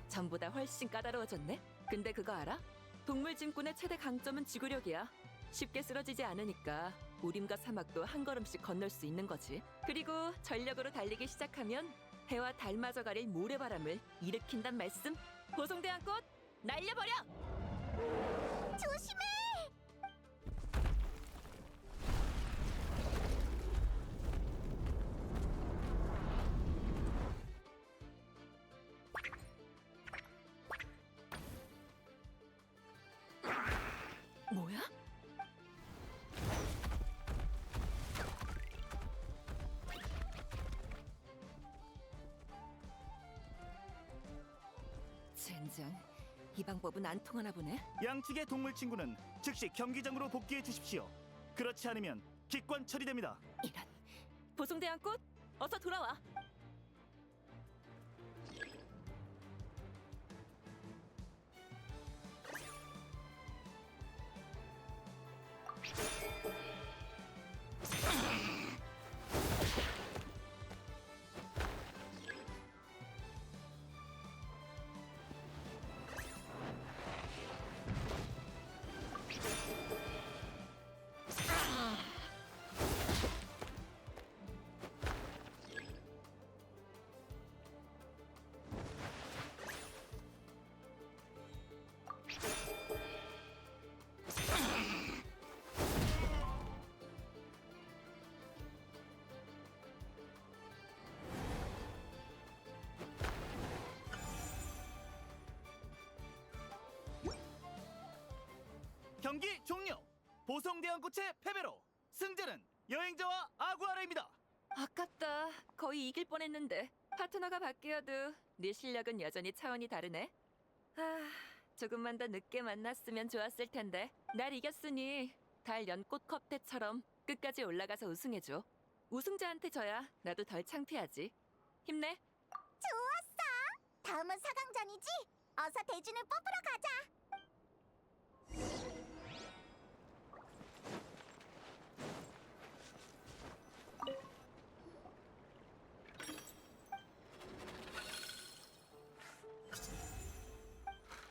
전보다 훨씬 까다로워졌네. 근데 그거 알아? 동물진꾼의 최대 강점은 지구력이야. 쉽게 쓰러지지 않으니까 우림과 사막도 한 걸음씩 건널 수 있는 거지. 그리고 전력으로 달리기 시작하면 해와 달마저 가릴 모래바람을 일으킨단 말씀. 보송대한 꽃 날려버려! 조심해! 뭐야? 젠장, 이 방법은 안 통하나 보네. 양측의 동물 친구는 즉시 경기장으로 복귀해 주십시오. 그렇지 않으면 기권 처리됩니다. 이런, 보송대한 꽃 어서 돌아와. 경기 종료. 보성대왕꽃의 패배로 승자는 여행자와 아구아라입니다. 아깝다. 거의 이길 뻔했는데. 파트너가 바뀌어도 네 실력은 여전히 차원이 다르네. 아, 조금만 더 늦게 만났으면 좋았을 텐데. 날 이겼으니 달 연꽃컵 때처럼 끝까지 올라가서 우승해줘. 우승자한테 져야 나도 덜 창피하지. 힘내. 좋았어! 다음은 4강전이지? 어서 대진을 뽑으러 가자!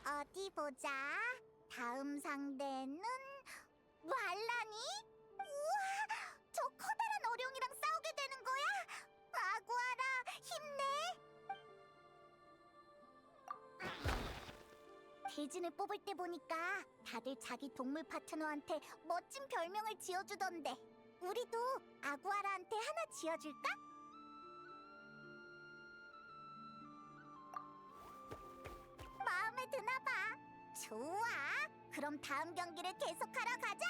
어디 보자. 다음 상대는 말라니? 우와! 저 커다란 어룡이랑 싸우게 되는 거야? 아구아라, 힘내! 대진을 뽑을 때 보니까 다들 자기 동물 파트너한테 멋진 별명을 지어주던데 우리도 아구아라한테 하나 지어줄까? 마음에 드나 봐. 좋아. 그럼 다음 경기를 계속하러 가자.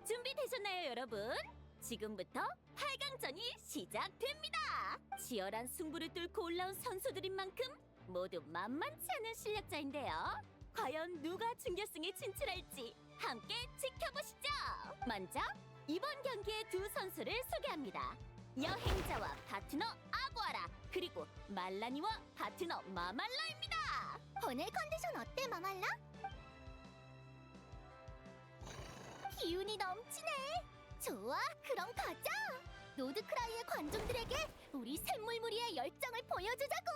준비되셨나요, 여러분? 지금부터 8강전이 시작됩니다. 치열한 승부를 뚫고 올라온 선수들인 만큼 모두 만만치 않은 실력자인데요. 과연 누가 준결승에 진출할지 함께 지켜보시죠. 먼저 이번 경기의 두 선수를 소개합니다. 여행자와 파트너 아구아라, 그리고 말라니와 파트너 마말라입니다. 오늘 컨디션 어때, 마말라? 기운이 넘치네. 좋아, 그럼 가자. 노드크라이의 관중들에게 우리 샘물무리의 열정을 보여주자고.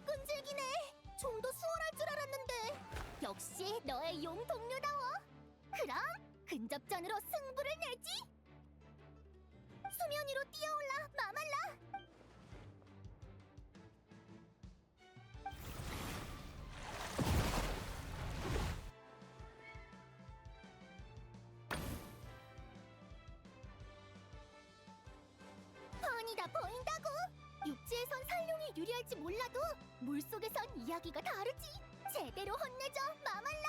끈질기네. 좀 더 수월할 줄 알았는데. 역시 너의 용 동료다워. 그럼 근접전으로 승부를 내지. 수면 위로 뛰어올라, 마말라. 뻔히 다 보인다고. 육지에선 산룡이 유리할지 몰라도 물속에선 이야기가 다르지. 제대로 혼내줘, 마말라.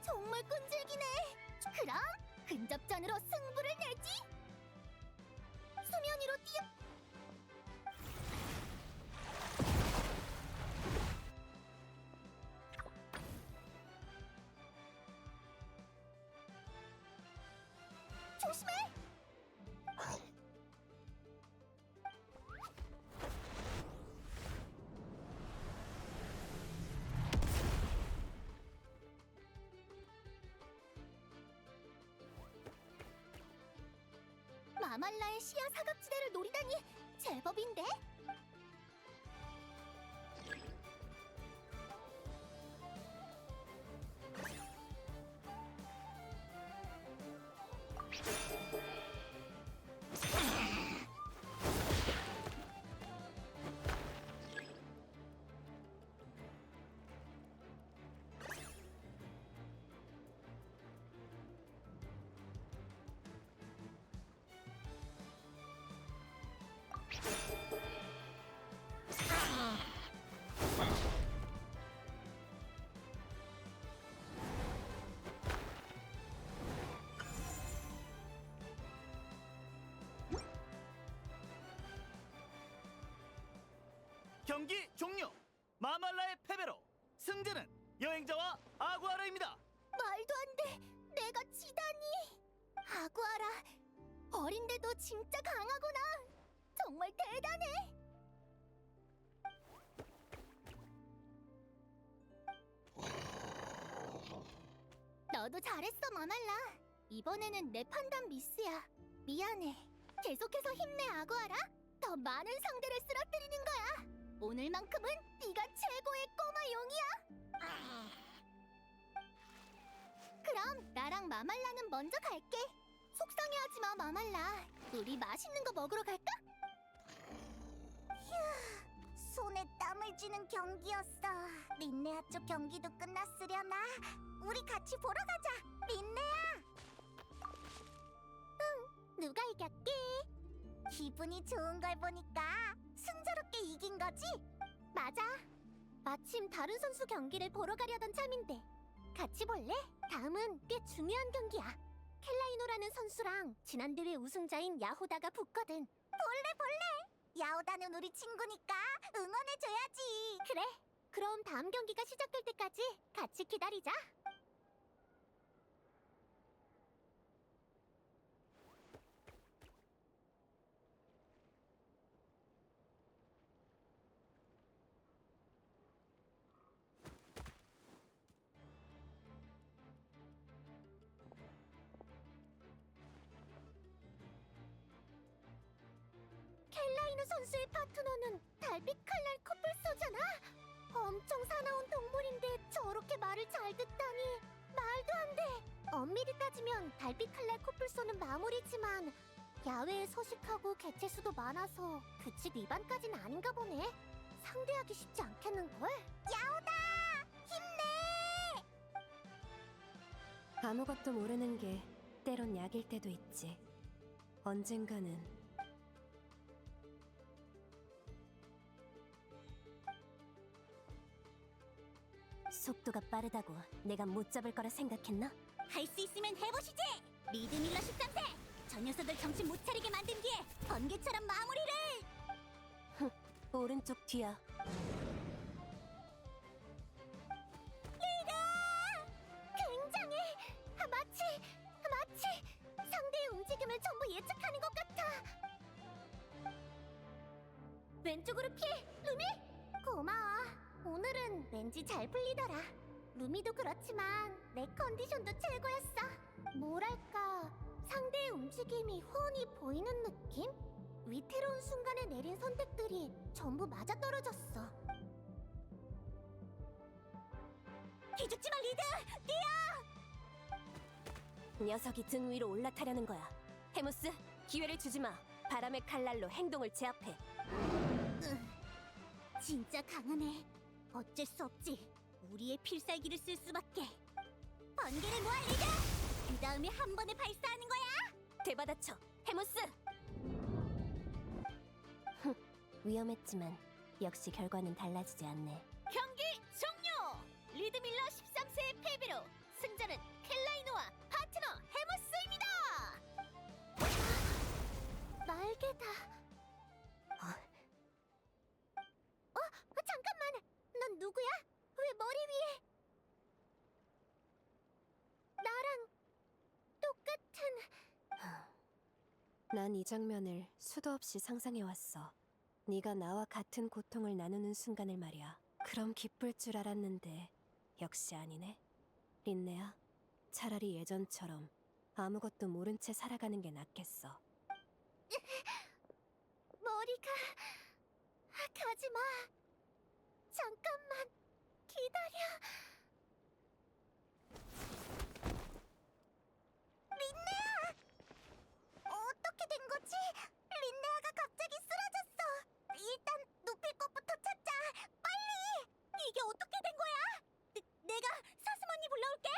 정말 끈질기네. 그럼 근접전으로 승부를 내지. 수면 위로 뛰어. 조심해. 마말라의 시야 사각지대를 노리다니 제법인데? 경기 종료. 마말라의 패배로 승자는 여행자와 아구아라입니다. 말도 안 돼. 내가 지다니. 아구아라. 어린데도 진짜 강하구나. 정말 대단해. 너도 잘했어, 마말라. 이번에는 내 판단 미스야. 미안해. 계속해서 힘내, 아구아라. 더 많은 상대를 쓰러뜨리는 거야. 오늘만큼은 네가 최고의 꼬마 용이야. 그럼 나랑 마말라는 먼저 갈게. 속상해하지 마, 마말라. 우리 맛있는 거 먹으러 갈까? 손에 땀을 쥐는 경기였어. 린네아 쪽 경기도 끝났으려나? 우리 같이 보러 가자, 린네아. 누가 이겼게? 기분이 좋은 걸 보니까 순조롭게 이긴 거지? 맞아. 마침 다른 선수 경기를 보러 가려던 참인데 같이 볼래? 다음은 꽤 중요한 경기야. 켈라이노라는 선수랑 지난 대회 우승자인 야호다가 붙거든. 야오다는 우리 친구니까 응원해줘야지. 그래. 그럼 다음 경기가 시작될 때까지 같이 기다리자. 켈라이노 선수의 파트너는 달빛 칼날 코뿔소잖아. 엄청 사나운 동물인데 저렇게 말을 잘 듣다니 말도 안 돼. 엄밀히 따지면 달빛 칼날 코뿔소는 마무리지만 야외에 서식하고 개체 수도 많아서 규칙 위반까지는 아닌가 보네. 상대하기 쉽지 않겠는걸? 야오다! 힘내! 아무것도 모르는 게 때론 약일 때도 있지. 언젠가는 속도가 빠르다고 내가 못 잡을 거라 생각했나? 할 수 있으면 해보시지! 리드밀러 13세! 저 녀석을 정신 못 차리게 만든 뒤에 번개처럼 마무리를! 오른쪽 뒤야. 굉장해! 마치 상대의 움직임을 전부 예측하는 것 같아! 왼쪽으로 피해! 루미! 고마워. 오늘은 왠지 잘 풀리더라. 루미도 그렇지만 내 컨디션도 최고였어. 뭐랄까, 상대의 움직임이 훤히 보이는 느낌? 위태로운 순간에 내린 선택들이 전부 맞아떨어졌어. 기죽지마 리드! 녀석이 등 위로 올라타려는 거야. 헤무스, 기회를 주지 마. 바람의 칼날로 행동을 제압해. 진짜 강하네. 어쩔 수 없지. 우리의 필살기를 쓸 수밖에. 번개를 모아 리드! 그 다음에 한 번에 발사하는 거야! 되받아쳐, 헤무스! 위험했지만 역시 결과는 달라지지 않네. 경기 종료! 리드밀러 13세의 패배로 승자는 켈라이노와 파트너 헤모스입니다! 날개다. 잠깐만! 넌 누구야? 왜 머리 위에? 나랑 똑같은... 난 이 장면을 수도 없이 상상해왔어. 네가 나와 같은 고통을 나누는 순간을 말이야. 그럼 기쁠 줄 알았는데 역시 아니네. 린네야, 차라리 예전처럼 아무것도 모른 채 살아가는 게 낫겠어. 머리가... 가지마. 잠깐만 기다려. 어떻게 된 거지? 린네아가 갑자기 쓰러졌어. 일단 눕힐 곳부터 찾자. 빨리! 이게 어떻게 된 거야? 내가 사슴언니 불러올게.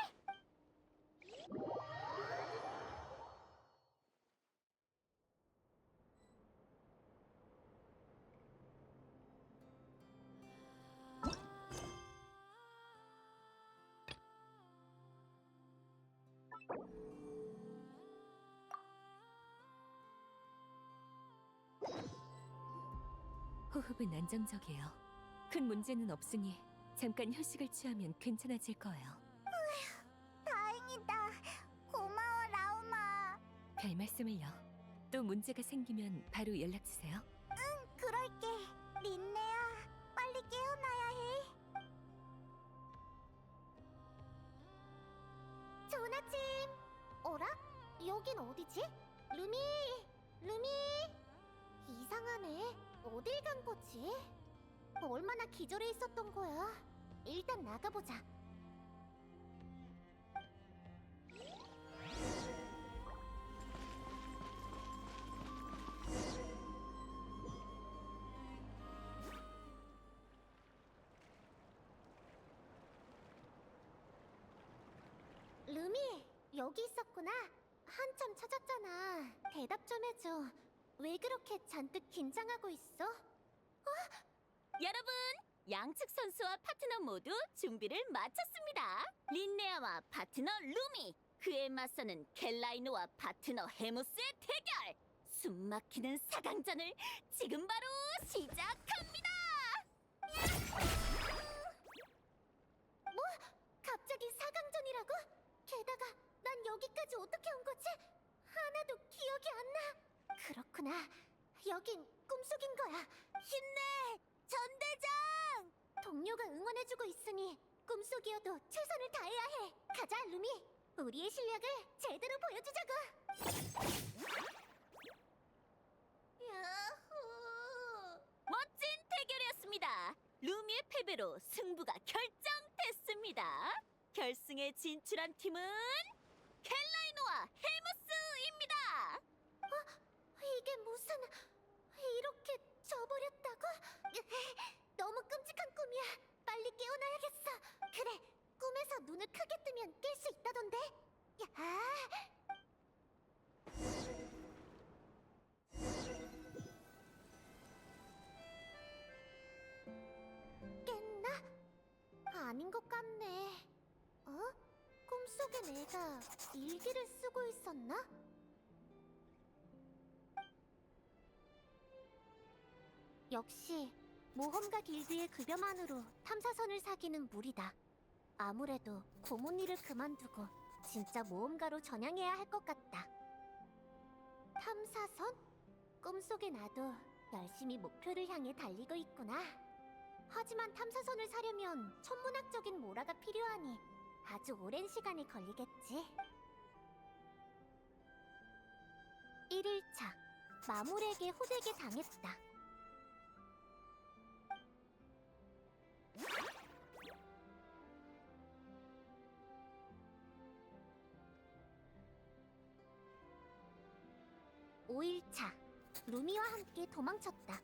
호흡은 안정적이에요. 큰 문제는 없으니 잠깐 휴식을 취하면 괜찮아질 거예요. 다행이다. 고마워 라우마. 별 말씀을요. 또 문제가 생기면 바로 연락 주세요. 그럴게. 린네아, 빨리 깨어나야 해. 좋은 아침. 어라? 여긴 어디지? 루미! 이상하네. 어딜 간 거지? 얼마나 기절해 있었던 거야? 일단 나가보자. 루미, 여기 있었구나. 한참 찾았잖아. 대답 좀 해줘. 왜 그렇게 잔뜩 긴장하고 있어? 여러분, 양측 선수와 파트너 모두 준비를 마쳤습니다. 린네아와 파트너 루미, 그에 맞서는 켈라이노와 파트너 헤무스의 대결. 숨막히는 4강전을 지금 바로 시작합니다. 뭐? 갑자기 4강전이라고? 게다가 난 여기까지 어떻게 온 거지? 하나도 기억이 안 나. 그렇구나. 여긴 꿈속인 거야. 힘내! 전대장! 동료가 응원해주고 있으니 꿈속이어도 최선을 다해야 해. 가자, 루미. 우리의 실력을 제대로 보여주자고. 야호! 멋진 대결이었습니다. 루미의 패배로 승부가 결정됐습니다. 결승에 진출한 팀은 켈라이노와 헤무스입니다. 이게 무슨... 이렇게 져버렸다고? 너무 끔찍한 꿈이야. 빨리 깨어나야겠어. 그래, 꿈에서 눈을 크게 뜨면 깰 수 있다던데. 야! 깼나? 아닌 것 같네. 어? 꿈속에 내가 일기를 쓰고 있었나? 역시 모험가 길드의 급여만으로 탐사선을 사기는 무리다. 아무래도 고문 일을 그만두고 진짜 모험가로 전향해야 할 것 같다. 탐사선? 꿈속의 나도 열심히 목표를 향해 달리고 있구나. 하지만 탐사선을 사려면 천문학적인 모라가 필요하니 아주 오랜 시간이 걸리겠지. 1일차, 마물에게 호되게 당했다. (5일차) 루미와 함께 도망쳤다.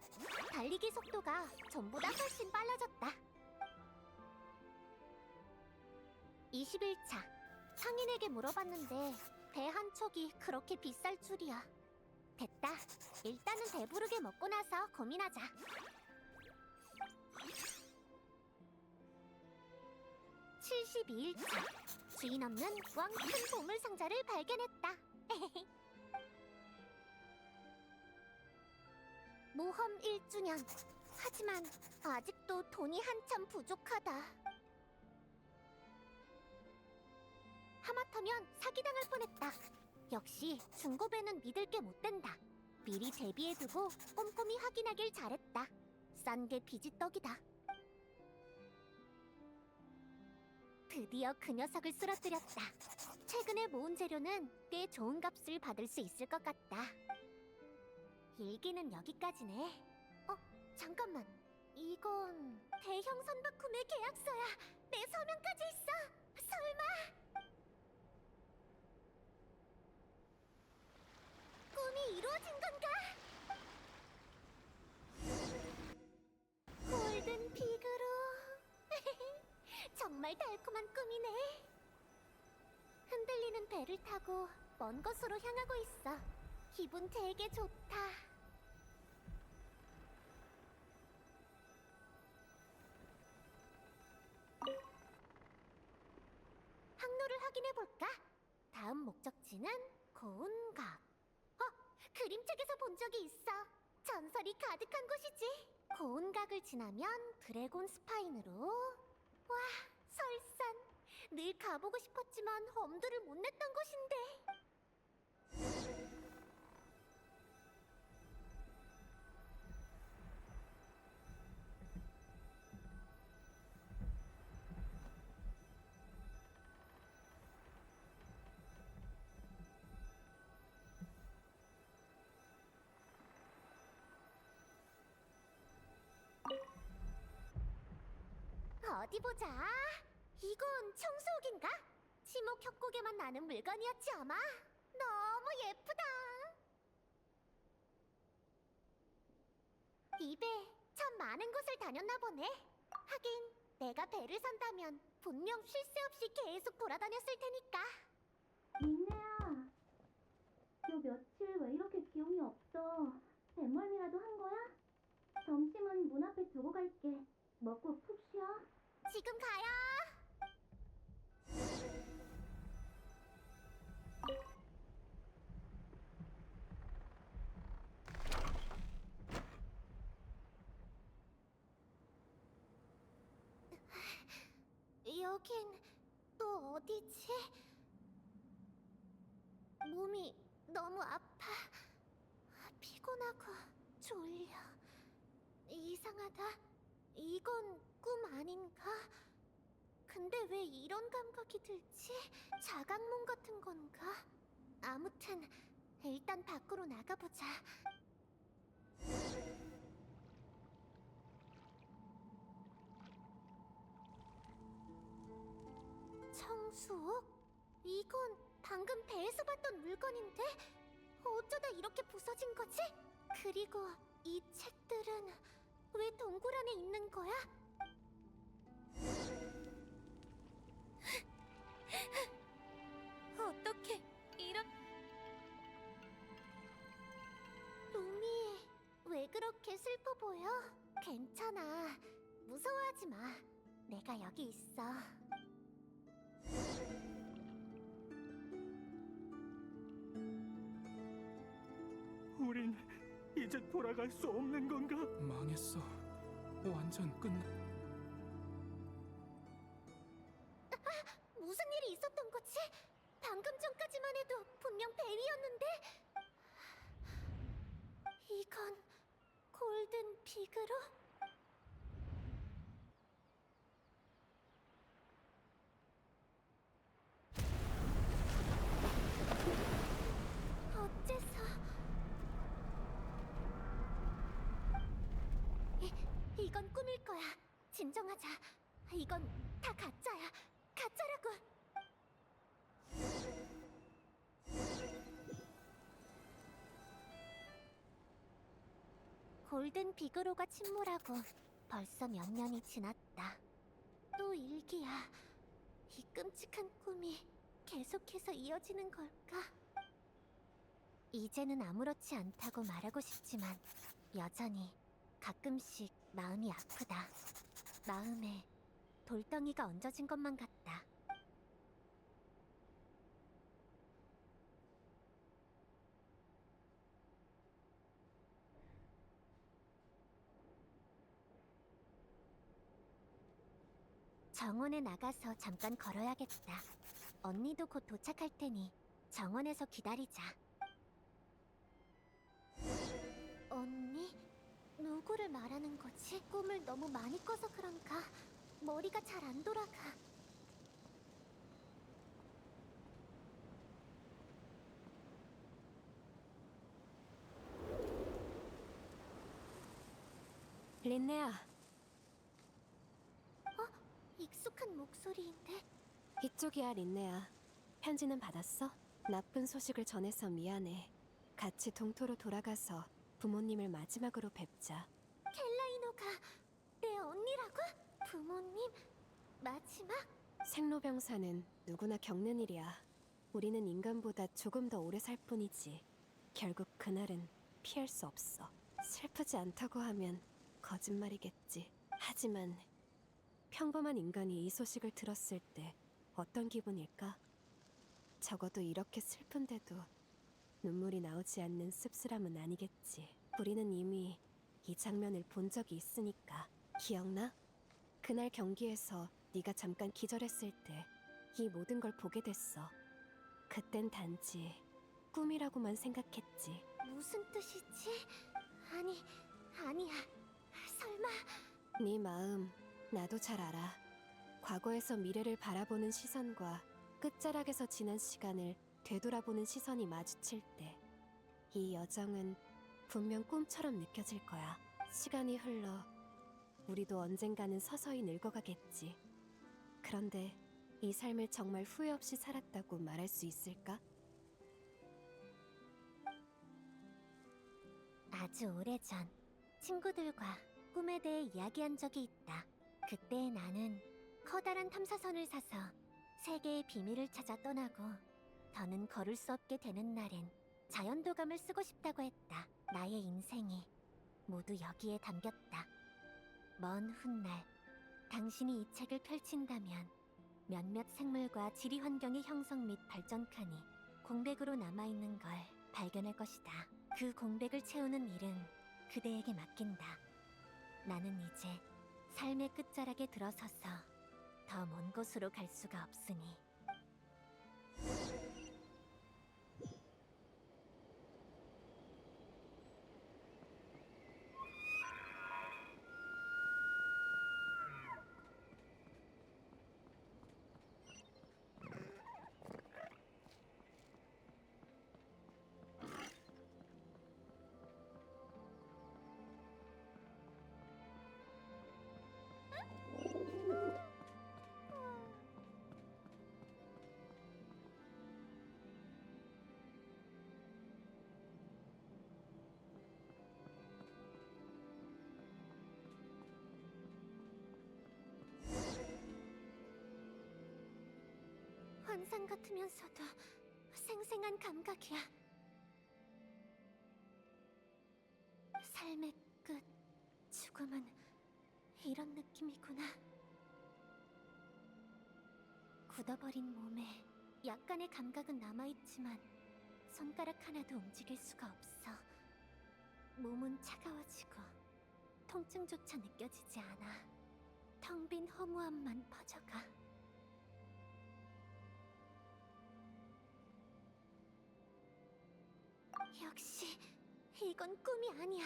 달리기 속도가 전보다 훨씬 빨라졌다. 20일차 상인에게 물어봤는데 배 한 척이 그렇게 비쌀 줄이야. 됐다. 일단은 배부르게 먹고 나서 고민하자. 72일차 주인 없는 왕 큰 보물 상자를 발견했다. 모험 1주년. 하지만 아직도 돈이 한참 부족하다. 하마터면 사기당할 뻔했다. 역시 중고배는 믿을 게 못 된다. 미리 대비해두고 꼼꼼히 확인하길 잘했다. 싼 게 빚이 떡이다. 드디어 그 녀석을 쓰러뜨렸다. 최근에 모은 재료는 꽤 좋은 값을 받을 수 있을 것 같다. 일기는 여기까지네. 잠깐만. 이건 대형 선박구매 계약서야. 내 서명까지 있어. 설마... 꿈이 이루어진 건가? 골든 픽으로... 정말 달콤한 꿈이네. 흔들리는 배를 타고 먼 곳으로 향하고 있어. 기분 되게 좋다. 항로를 확인해볼까? 다음 목적지는 고운각. 그림책에서 본 적이 있어. 전설이 가득한 곳이지. 고운각을 지나면 드래곤 스파인으로... 와, 설산. 늘 가보고 싶었지만 엄두를 못 냈던 곳인데. 어디 보자. 이건 청소옥인가? 치목 협곡에만 나는 물건이었지 아마. 너무 예쁘다. 입에 참 많은 곳을 다녔나 보네. 하긴 내가 배를 산다면 분명 쉴 새 없이 계속 돌아다녔을 테니까. 린네야, 요 며칠 왜 이렇게 기운이 없어? 배멀미라도 한 거야? 점심은 문 앞에 두고 갈게. 먹고 여긴 또 어디지? 몸이 너무 아파. 피곤하고 졸려. 이상하다. 이건 꿈 아닌가? 근데 왜 이런 감각이 들지? 자각몽 같은 건가? 아무튼 일단 밖으로 나가보자. 청수옥? 이건 방금 배에서 봤던 물건인데? 어쩌다 이렇게 부서진 거지? 그리고 이 책들은 왜 동굴 안에 있는 거야? 어떻게 이런... 루미, 왜 그렇게 슬퍼 보여? 괜찮아. 무서워하지 마. 내가 여기 있어. 우린 이제 돌아갈 수 없는 건가? 망했어. 완전 끝나. 무슨 일이 있었던 거지? 방금 전까지만 해도 분명 배 위였는데? 이건 골든 비그로? 어째서? 이건 꿈일 거야. 진정하자. 이건 다 가짜야. 가짜라고. 골든 비그로가 침몰하고 벌써 몇 년이 지났다. 또 일기야. 이 끔찍한 꿈이 계속해서 이어지는 걸까? 이제는 아무렇지 않다고 말하고 싶지만 여전히 가끔씩 마음이 아프다. 마음에 돌덩이가 얹어진 것만 같다. 정원에 나가서 잠깐 걸어야겠다. 언니도 곧 도착할 테니 정원에서 기다리자. 언니? 누구를 말하는 거지? 꿈을 너무 많이 꿔서 그런가? 머리가 잘 안 돌아가. 린네야, 익숙한 목소리인데? 이쪽이야, 린네야. 편지는 받았어? 나쁜 소식을 전해서 미안해. 같이 동토로 돌아가서 부모님을 마지막으로 뵙자. 켈라이노가 내 언니라고? 부모님? 마지막? 생로병사는 누구나 겪는 일이야. 우리는 인간보다 조금 더 오래 살 뿐이지. 결국 그날은 피할 수 없어. 슬프지 않다고 하면 거짓말이겠지. 하지만 평범한 인간이 이 소식을 들었을 때 어떤 기분일까? 적어도 이렇게 슬픈데도 눈물이 나오지 않는 씁쓸함은 아니겠지. 우리는 이미 이 장면을 본 적이 있으니까. 기억나? 그날 경기에서 네가 잠깐 기절했을 때 이 모든 걸 보게 됐어. 그땐 단지 꿈이라고만 생각했지. 무슨 뜻이지? 아니야. 설마... 네 마음 나도 잘 알아. 과거에서 미래를 바라보는 시선과 끝자락에서 지난 시간을 되돌아보는 시선이 마주칠 때 이 여정은 분명 꿈처럼 느껴질 거야. 시간이 흘러 우리도 언젠가는 서서히 늙어가겠지. 그런데 이 삶을 정말 후회 없이 살았다고 말할 수 있을까? 아주 오래전 친구들과 꿈에 대해 이야기한 적이 있다. 그때 나는 커다란 탐사선을 사서 세계의 비밀을 찾아 떠나고 더는 걸을 수 없게 되는 날엔 자연도감을 쓰고 싶다고 했다. 나의 인생이 모두 여기에 담겼다. 먼 훗날 당신이 이 책을 펼친다면 몇몇 생물과 지리 환경의 형성 및 발전칸이 공백으로 남아있는 걸 발견할 것이다. 그 공백을 채우는 일은 그대에게 맡긴다. 나는 이제 삶의 끝자락에 들어서서 더 먼 곳으로 갈 수가 없으니. 환상 같으면서도 생생한 감각이야. 삶의 끝, 죽음은 이런 느낌이구나. 굳어버린 몸에 약간의 감각은 남아있지만 손가락 하나도 움직일 수가 없어. 몸은 차가워지고 통증조차 느껴지지 않아. 텅 빈 허무함만 퍼져가. 역시 이건 꿈이 아니야.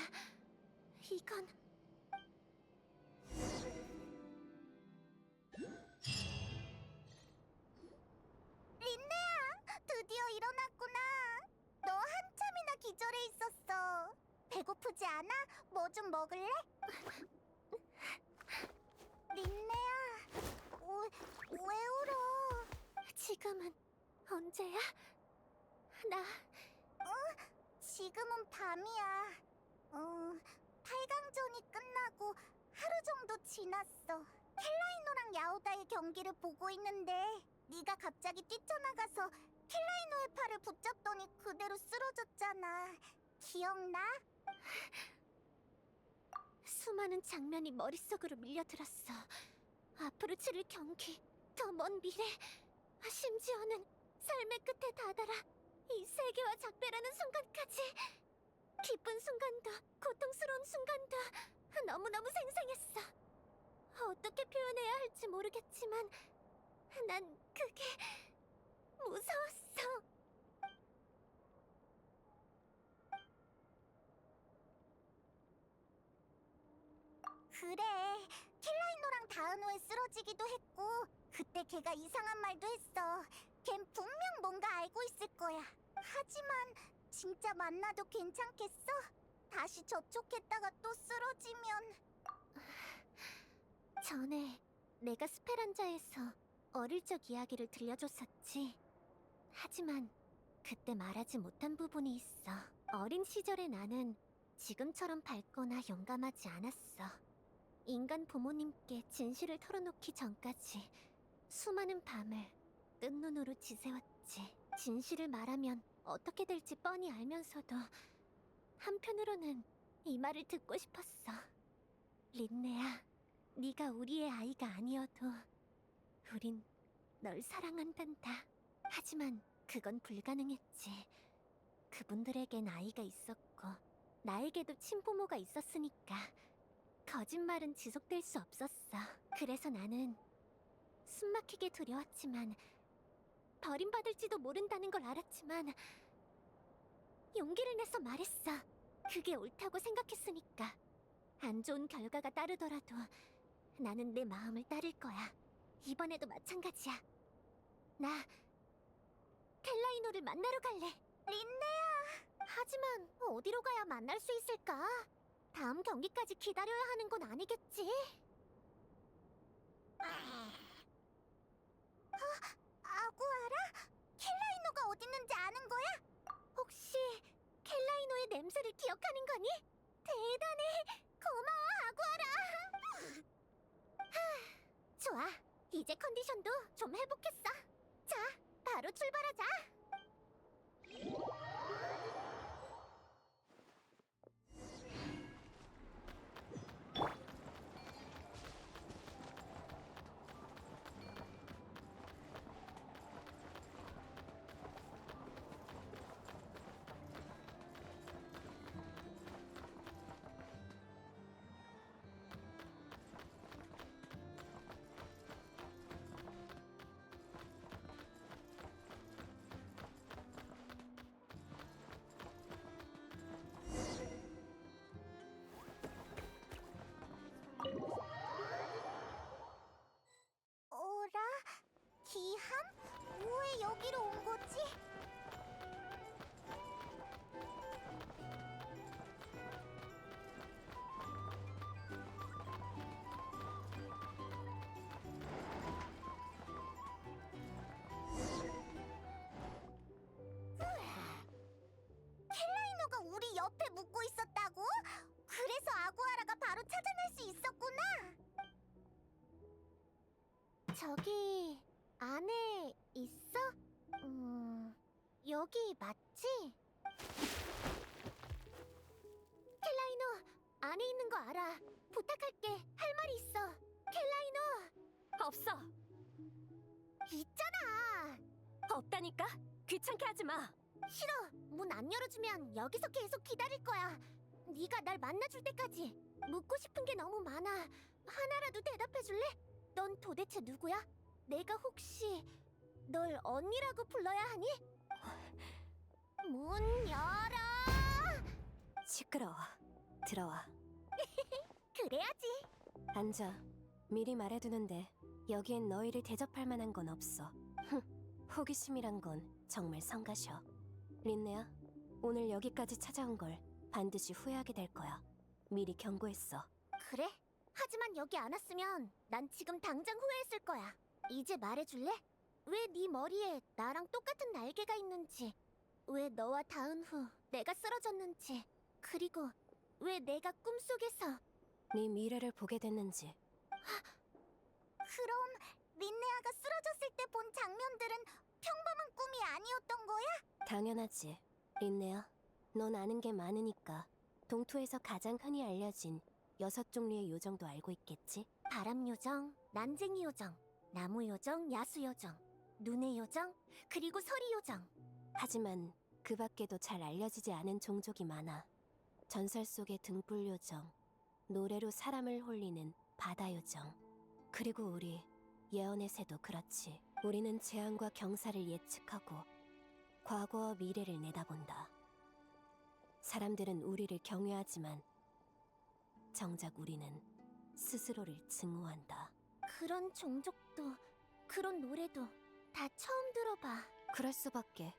이건 린네야, 드디어 일어났구나. 너 한참이나 기절해 있었어. 배고프지 않아? 뭐 좀 먹을래? 린네야, 왜 울어? 지금은 언제야? 나 지금은 밤이야. 8강전이 끝나고 하루 정도 지났어. 켈라이노랑 야오다의 경기를 보고 있는데 네가 갑자기 뛰쳐나가서 켈라이노의 팔을 붙잡더니 그대로 쓰러졌잖아. 기억나? 수많은 장면이 머릿속으로 밀려들었어. 앞으로 치를 경기, 더 먼 미래, 심지어는 삶의 끝에 다다라 이 세계와 작별하는 순간까지. 기쁜 순간도 고통스러운 순간도 너무너무 생생했어. 어떻게 표현해야 할지 모르겠지만 난 그게 무서웠어. 그래, 켈라이노랑 다은호에 쓰러지기도 했고 그때 걔가 이상한 말도 했어. 걘 분명 뭔가 알고 있을 거야. 하지만 진짜 만나도 괜찮겠어? 다시 접촉했다가 또 쓰러지면... 전에 내가 스페란자에서 어릴 적 이야기를 들려줬었지. 하지만 그때 말하지 못한 부분이 있어. 어린 시절의 나는 지금처럼 밝거나 용감하지 않았어. 인간 부모님께 진실을 털어놓기 전까지 수많은 밤을 뜬 눈으로 지새웠지. 진실을 말하면 어떻게 될지 뻔히 알면서도 한편으로는 이 말을 듣고 싶었어. 린네야, 네가 우리의 아이가 아니어도 우린 널 사랑한단다. 하지만 그건 불가능했지. 그분들에겐 아이가 있었고 나에게도 친부모가 있었으니까 거짓말은 지속될 수 없었어. 그래서 나는 숨막히게 두려웠지만 버림받을지도 모른다는 걸 알았지만 용기를 내서 말했어. 그게 옳다고 생각했으니까. 안 좋은 결과가 따르더라도 나는 내 마음을 따를 거야. 이번에도 마찬가지야. 나 켈라이노를 만나러 갈래. 린네야! 하지만 어디로 가야 만날 수 있을까? 다음 경기까지 기다려야 하는 건 아니겠지? 아구아라? 켈라이노가 어딨는지 아는 거야? 혹시 켈라이노의 냄새를 기억하는 거니? 대단해! 고마워, 아구아라! 좋아, 이제 컨디션도 좀 회복했어. 자, 바로 출발하자! 저기 안에 있어? 여기 맞지? 켈라이노, 안에 있는 거 알아. 부탁할게. 할 말이 있어. 켈라이노! 없어. 있잖아. 없다니까. 귀찮게 하지 마. 싫어. 문 안 열어주면 여기서 계속 기다릴 거야. 네가 날 만나줄 때까지. 묻고 싶은 게 너무 많아. 하나라도 대답해줄래? 넌 도대체 누구야? 내가 혹시 널 언니라고 불러야 하니? 문 열어! 시끄러워. 들어와. 그래야지. 앉아. 미리 말해두는데 여기엔 너희를 대접할 만한 건 없어. 호기심이란 건 정말 성가셔. 린네야, 오늘 여기까지 찾아온 걸 반드시 후회하게 될 거야. 미리 경고했어. 그래? 하지만 여기 안 왔으면 난 지금 당장 후회했을 거야. 이제 말해줄래? 왜 네 머리에 나랑 똑같은 날개가 있는지, 왜 너와 닿은 후 내가 쓰러졌는지, 그리고 왜 내가 꿈속에서 네 미래를 보게 됐는지. 그럼 린네아가 쓰러졌을 때 본 장면들은 평범한 꿈이 아니었던 거야? 당연하지. 린네야, 넌 아는 게 많으니까 동토에서 가장 흔히 알려진 6종류의 요정도 알고 있겠지? 바람 요정, 난쟁이 요정, 나무 요정, 야수 요정, 눈의 요정, 그리고 서리 요정. 하지만 그 밖에도 잘 알려지지 않은 종족이 많아. 전설 속의 등불 요정, 노래로 사람을 홀리는 바다 요정, 그리고 우리 예언의 새도 그렇지. 우리는 재앙과 경사를 예측하고 과거와 미래를 내다본다. 사람들은 우리를 경외하지만 정작 우리는 스스로를 증오한다. 그런 종족도, 그런 노래도 다 처음 들어봐. 그럴 수밖에.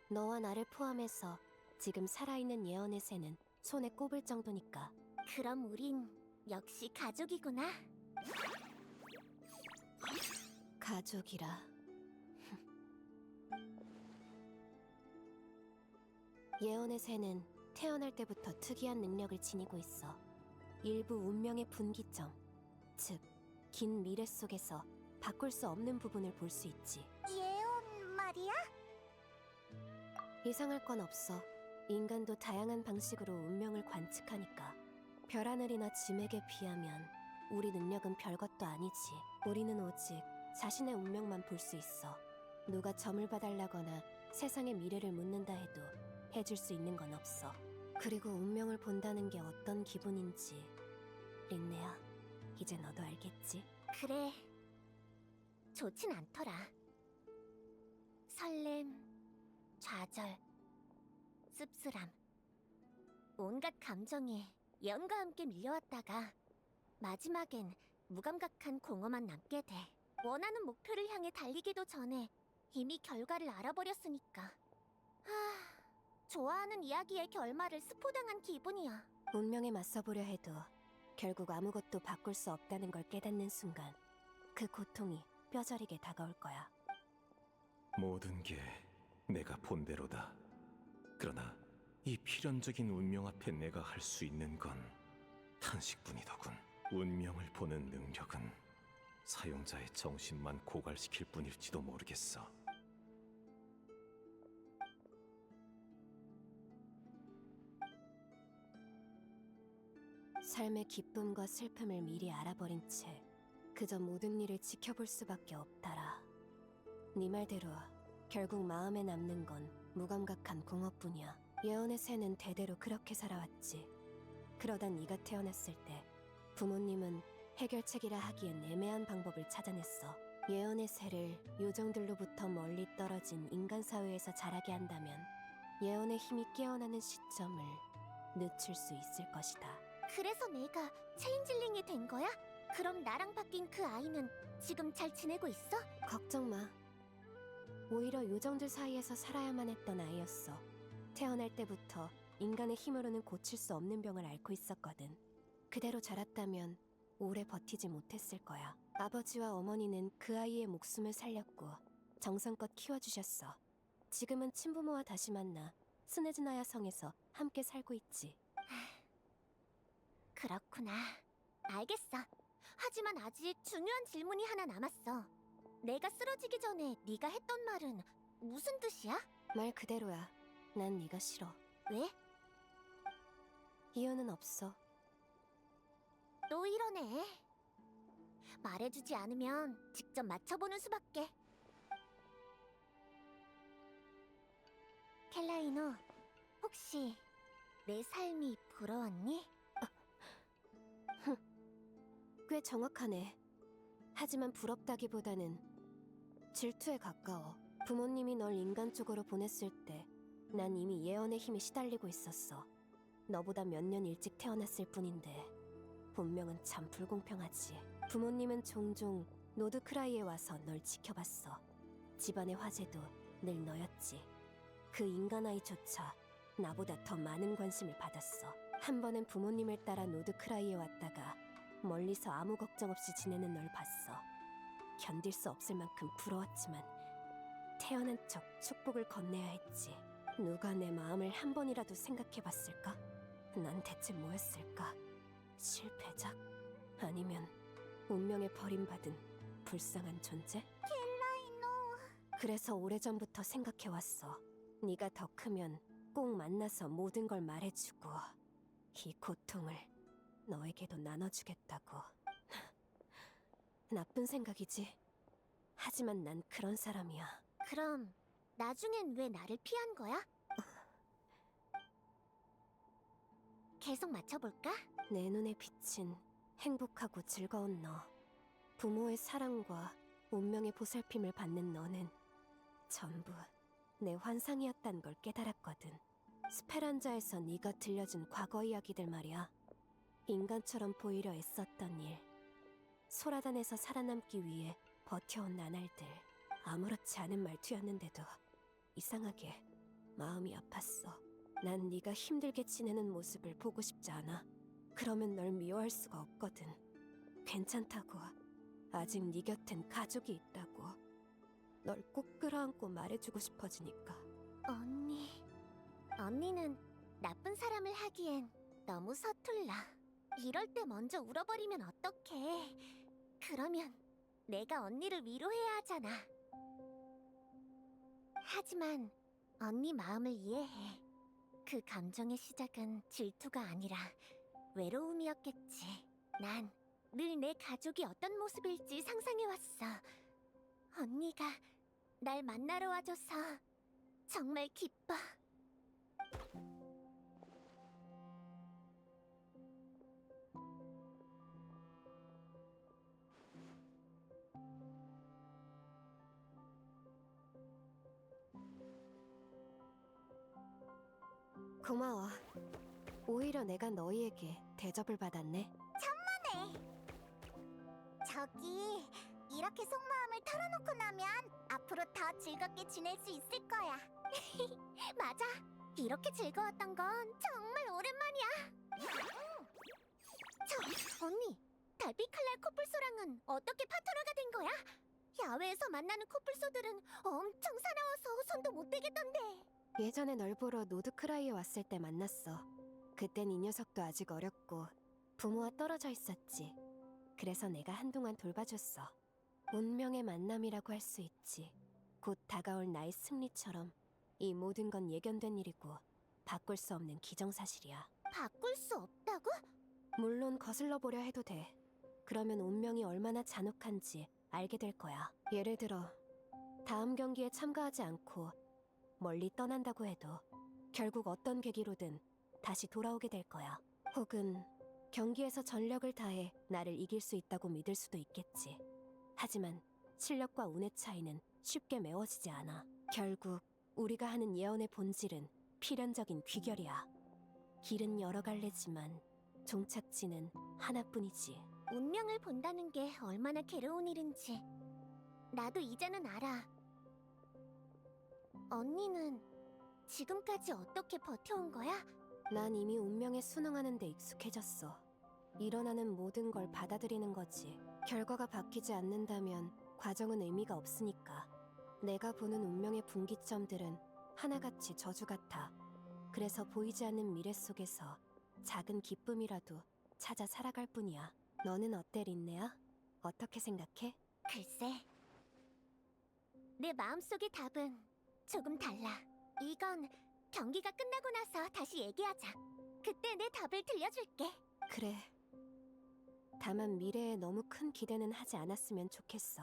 너와 나를 포함해서 지금 살아있는 예언의 새는 손에 꼽을 정도니까. 그럼 우린 역시 가족이구나. 가족이라. 예언의 새는 태어날 때부터 특이한 능력을 지니고 있어. 일부 운명의 분기점, 즉, 긴 미래 속에서 바꿀 수 없는 부분을 볼 수 있지. 예언 말이야? 이상할 건 없어. 인간도 다양한 방식으로 운명을 관측하니까. 별하늘이나 짐에게 비하면 우리 능력은 별것도 아니지. 우리는 오직 자신의 운명만 볼 수 있어. 누가 점을 봐달라거나 세상의 미래를 묻는다 해도 해줄 수 있는 건 없어. 그리고 운명을 본다는 게 어떤 기분인지, 린네야, 이제 너도 알겠지? 그래, 좋진 않더라. 설렘, 좌절, 씁쓸함, 온갖 감정이 예언과 함께 밀려왔다가 마지막엔 무감각한 공허만 남게 돼. 원하는 목표를 향해 달리기도 전에 이미 결과를 알아버렸으니까. 좋아하는 이야기의 결말을 스포당한 기분이야. 운명에 맞서보려 해도 결국 아무것도 바꿀 수 없다는 걸 깨닫는 순간 그 고통이 뼈저리게 다가올 거야. 모든 게 내가 본대로다. 그러나 이 필연적인 운명 앞에 내가 할 수 있는 건 탄식뿐이더군. 운명을 보는 능력은 사용자의 정신만 고갈시킬 뿐일지도 모르겠어. 삶의 기쁨과 슬픔을 미리 알아버린 채 그저 모든 일을 지켜볼 수밖에 없다라. 네 말대로 결국 마음에 남는 건 무감각한 공허뿐이야. 예언의 새는 대대로 그렇게 살아왔지. 그러다 네가 태어났을 때 부모님은 해결책이라 하기엔 애매한 방법을 찾아냈어. 예언의 새를 요정들로부터 멀리 떨어진 인간 사회에서 자라게 한다면 예언의 힘이 깨어나는 시점을 늦출 수 있을 것이다. 그래서 내가 체인질링이 된 거야? 그럼 나랑 바뀐 그 아이는 지금 잘 지내고 있어? 걱정 마. 오히려 요정들 사이에서 살아야만 했던 아이였어. 태어날 때부터 인간의 힘으로는 고칠 수 없는 병을 앓고 있었거든. 그대로 자랐다면 오래 버티지 못했을 거야. 아버지와 어머니는 그 아이의 목숨을 살렸고 정성껏 키워주셨어. 지금은 친부모와 다시 만나 스네즈나야 성에서 함께 살고 있지. 그렇구나. 알겠어. 하지만 아직 중요한 질문이 하나 남았어. 내가 쓰러지기 전에 네가 했던 말은 무슨 뜻이야? 말 그대로야. 난 네가 싫어. 왜? 이유는 없어. 또 이러네. 말해주지 않으면 직접 맞춰보는 수밖에. 켈라이노, 혹시 내 삶이 부러웠니? 꽤 정확하네. 하지만 부럽다기보다는 질투에 가까워. 부모님이 널 인간 쪽으로 보냈을 때 난 이미 예언의 힘에 시달리고 있었어. 너보다 몇 년 일찍 태어났을 뿐인데 운명은 참 불공평하지. 부모님은 종종 노드크라이에 와서 널 지켜봤어. 집안의 화제도 늘 너였지. 그 인간 아이조차 나보다 더 많은 관심을 받았어. 한 번은 부모님을 따라 노드크라이에 왔다가 멀리서 아무 걱정 없이 지내는 널 봤어. 견딜 수 없을 만큼 부러웠지만 태어난 척 축복을 건네야 했지. 누가 내 마음을 한 번이라도 생각해봤을까? 난 대체 뭐였을까? 실패작? 아니면 운명에 버림받은 불쌍한 존재? 켈라이노. 그래서 오래전부터 생각해왔어. 네가 더 크면 꼭 만나서 모든 걸 말해주고 이 고통을 너에게도 나눠주겠다고. 나쁜 생각이지. 하지만 난 그런 사람이야. 그럼 나중엔 왜 나를 피한 거야? 계속 맞춰볼까? 내 눈에 비친 행복하고 즐거운 너. 부모의 사랑과 운명의 보살핌을 받는 너는 전부 내 환상이었단 걸 깨달았거든. 스페란자에서 네가 들려준 과거 이야기들 말이야. 인간처럼 보이려 애썼던 일, 소라단에서 살아남기 위해 버텨온 나날들. 아무렇지 않은 말투였는데도 이상하게 마음이 아팠어. 난 네가 힘들게 지내는 모습을 보고 싶지 않아. 그러면 널 미워할 수가 없거든. 괜찮다고. 아직 네 곁엔 가족이 있다고. 널 꼭 끌어안고 말해주고 싶어지니까. 언니는 나쁜 사람을 하기엔 너무 서툴러. 이럴 때 먼저 울어버리면 어떡해. 그러면 내가 언니를 위로해야 하잖아. 하지만 언니 마음을 이해해. 그 감정의 시작은 질투가 아니라 외로움이었겠지. 난 늘 내 가족이 어떤 모습일지 상상해왔어. 언니가 날 만나러 와줘서 정말 기뻐. 고마워. 오히려 내가 너희에게 대접을 받았네. 저기 이렇게 속마음을 털어놓고 나면 앞으로 더 즐겁게 지낼 수 있을 거야. 맞아. 이렇게 즐거웠던 건 정말 오랜만이야. 언니, 달빛 칼날 코뿔소랑은 어떻게 파트너가 된 거야? 야외에서 만나는 코뿔소들은 엄청 사나워서 손도 못 대겠던데. 예전에 널 보러 노드크라이에 왔을 때 만났어. 그땐 이 녀석도 아직 어렸고 부모와 떨어져 있었지. 그래서 내가 한동안 돌봐줬어. 운명의 만남이라고 할 수 있지. 곧 다가올 나의 승리처럼 이 모든 건 예견된 일이고 바꿀 수 없는 기정사실이야. 바꿀 수 없다고? 물론 거슬러 보려 해도 돼. 그러면 운명이 얼마나 잔혹한지 알게 될 거야. 예를 들어 다음 경기에 참가하지 않고 멀리 떠난다고 해도 결국 어떤 계기로든 다시 돌아오게 될 거야. 혹은 경기에서 전력을 다해 나를 이길 수 있다고 믿을 수도 있겠지. 하지만 실력과 운의 차이는 쉽게 메워지지 않아. 결국 우리가 하는 예언의 본질은 필연적인 귀결이야. 길은 여러 갈래지만 종착지는 하나뿐이지. 운명을 본다는 게 얼마나 괴로운 일인지 나도 이제는 알아. 언니는 지금까지 어떻게 버텨온 거야? 난 이미 운명에 순응하는 데 익숙해졌어. 일어나는 모든 걸 받아들이는 거지. 결과가 바뀌지 않는다면 과정은 의미가 없으니까. 내가 보는 운명의 분기점들은 하나같이 저주 같아. 그래서 보이지 않는 미래 속에서 작은 기쁨이라도 찾아 살아갈 뿐이야. 너는 어때, 린네야? 어떻게 생각해? 글쎄, 내 마음속의 답은 조금 달라. 이건 경기가 끝나고 나서 다시 얘기하자. 그때 내 답을 들려줄게. 그래. 다만 미래에 너무 큰 기대는 하지 않았으면 좋겠어.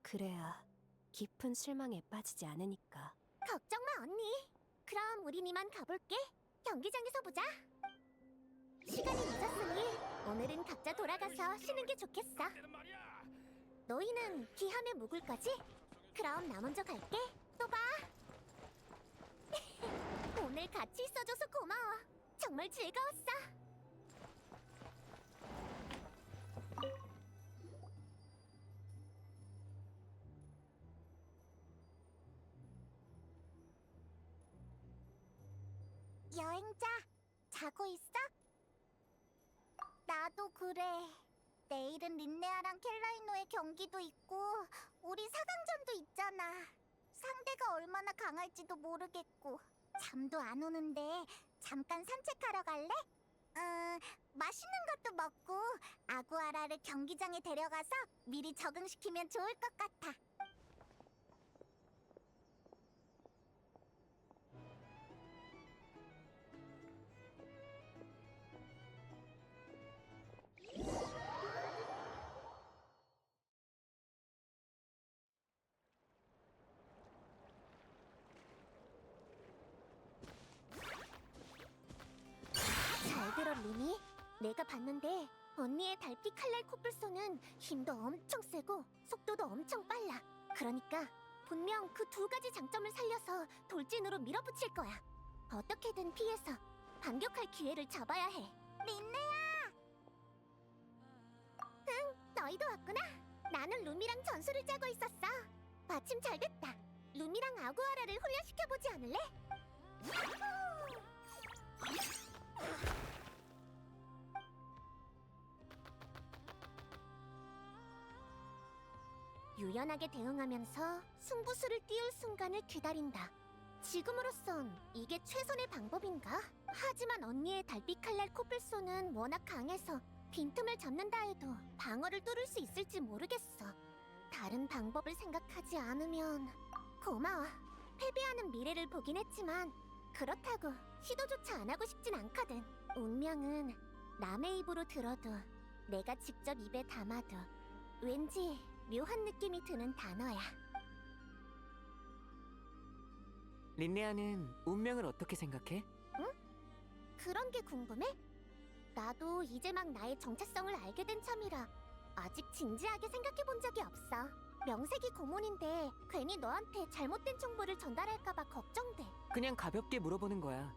그래야 깊은 실망에 빠지지 않으니까. 걱정 마, 언니. 그럼 우린 이만 가볼게. 경기장에서 보자. 시간이 늦었으니 오늘은 각자 돌아가서 쉬는 게 좋겠어. 너희는 기함에 묵을 거지? 그럼 나 먼저 갈게. 또 봐. 오늘 같이 있어줘서 고마워. 정말 즐거웠어. 여행자, 자고 있어? 나도 그래. 내일은 린네아랑 켈라이노의 경기도 있고 우리 4강전도 있잖아. 상대가 얼마나 강할지도 모르겠고 잠도 안 오는데 잠깐 산책하러 갈래? 맛있는 것도 먹고 아구아라를 경기장에 데려가서 미리 적응시키면 좋을 것 같아. 잘 들어, 루미. 내가 봤는데 언니의 달빛 칼날 코뿔소는 힘도 엄청 세고 속도도 엄청 빨라. 그러니까 분명 그 두 가지 장점을 살려서 돌진으로 밀어붙일 거야. 어떻게든 피해서 반격할 기회를 잡아야 해. 린네야! 응, 너희도 왔구나. 나는 루미랑 전술을 짜고 있었어. 마침 잘 됐다. 루미랑 아구아라를 훈련시켜보지 않을래? 유연하게 대응하면서 승부수를 띄울 순간을 기다린다. 지금으로선 이게 최선의 방법인가? 하지만 언니의 달빛 칼날 코뿔소는 워낙 강해서 빈틈을 잡는다 해도 방어를 뚫을 수 있을지 모르겠어. 다른 방법을 생각하지 않으면... 고마워. 패배하는 미래를 보긴 했지만 그렇다고 시도조차 안 하고 싶진 않거든. 운명은 남의 입으로 들어도 내가 직접 입에 담아도 왠지 묘한 느낌이 드는 단어야. 린네아는 운명을 어떻게 생각해? 그런 게 궁금해? 나도 이제 막 나의 정체성을 알게 된 참이라 아직 진지하게 생각해 본 적이 없어. 명색이 고문인데 괜히 너한테 잘못된 정보를 전달할까봐 걱정돼. 그냥 가볍게 물어보는 거야.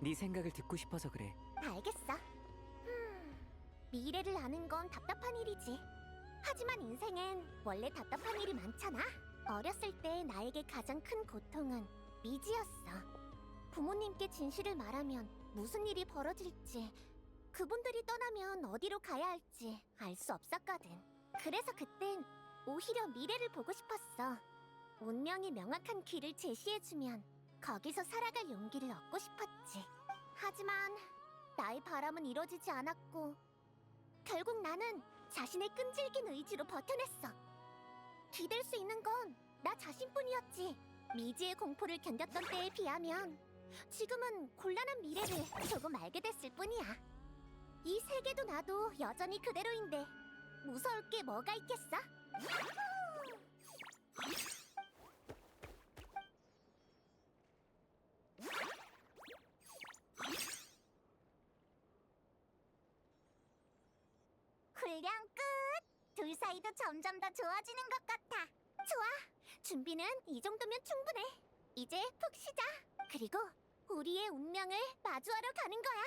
네 생각을 듣고 싶어서 그래. 알겠어. 미래를 아는 건 답답한 일이지. 하지만 인생엔 원래 답답한 일이 많잖아. 어렸을 때 나에게 가장 큰 고통은 미지였어. 부모님께 진실을 말하면 무슨 일이 벌어질지, 그분들이 떠나면 어디로 가야 할지 알 수 없었거든. 그래서 그땐 오히려 미래를 보고 싶었어. 운명이 명확한 길을 제시해주면 거기서 살아갈 용기를 얻고 싶었지. 하지만 나의 바람은 이루어지지 않았고 결국 나는 자신의 끈질긴 의지로 버텨냈어. 기댈 수 있는 건 나 자신뿐이었지. 미지의 공포를 견뎠던 때에 비하면 지금은 곤란한 미래를 조금 알게 됐을 뿐이야. 이 세계도 나도 여전히 그대로인데 무서울 게 뭐가 있겠어? 훈련 끝! 둘 사이도 점점 더 좋아지는 것 같아. 좋아. 준비는 이 정도면 충분해. 이제 푹 쉬자. 그리고 우리의 운명을 마주하러 가는 거야.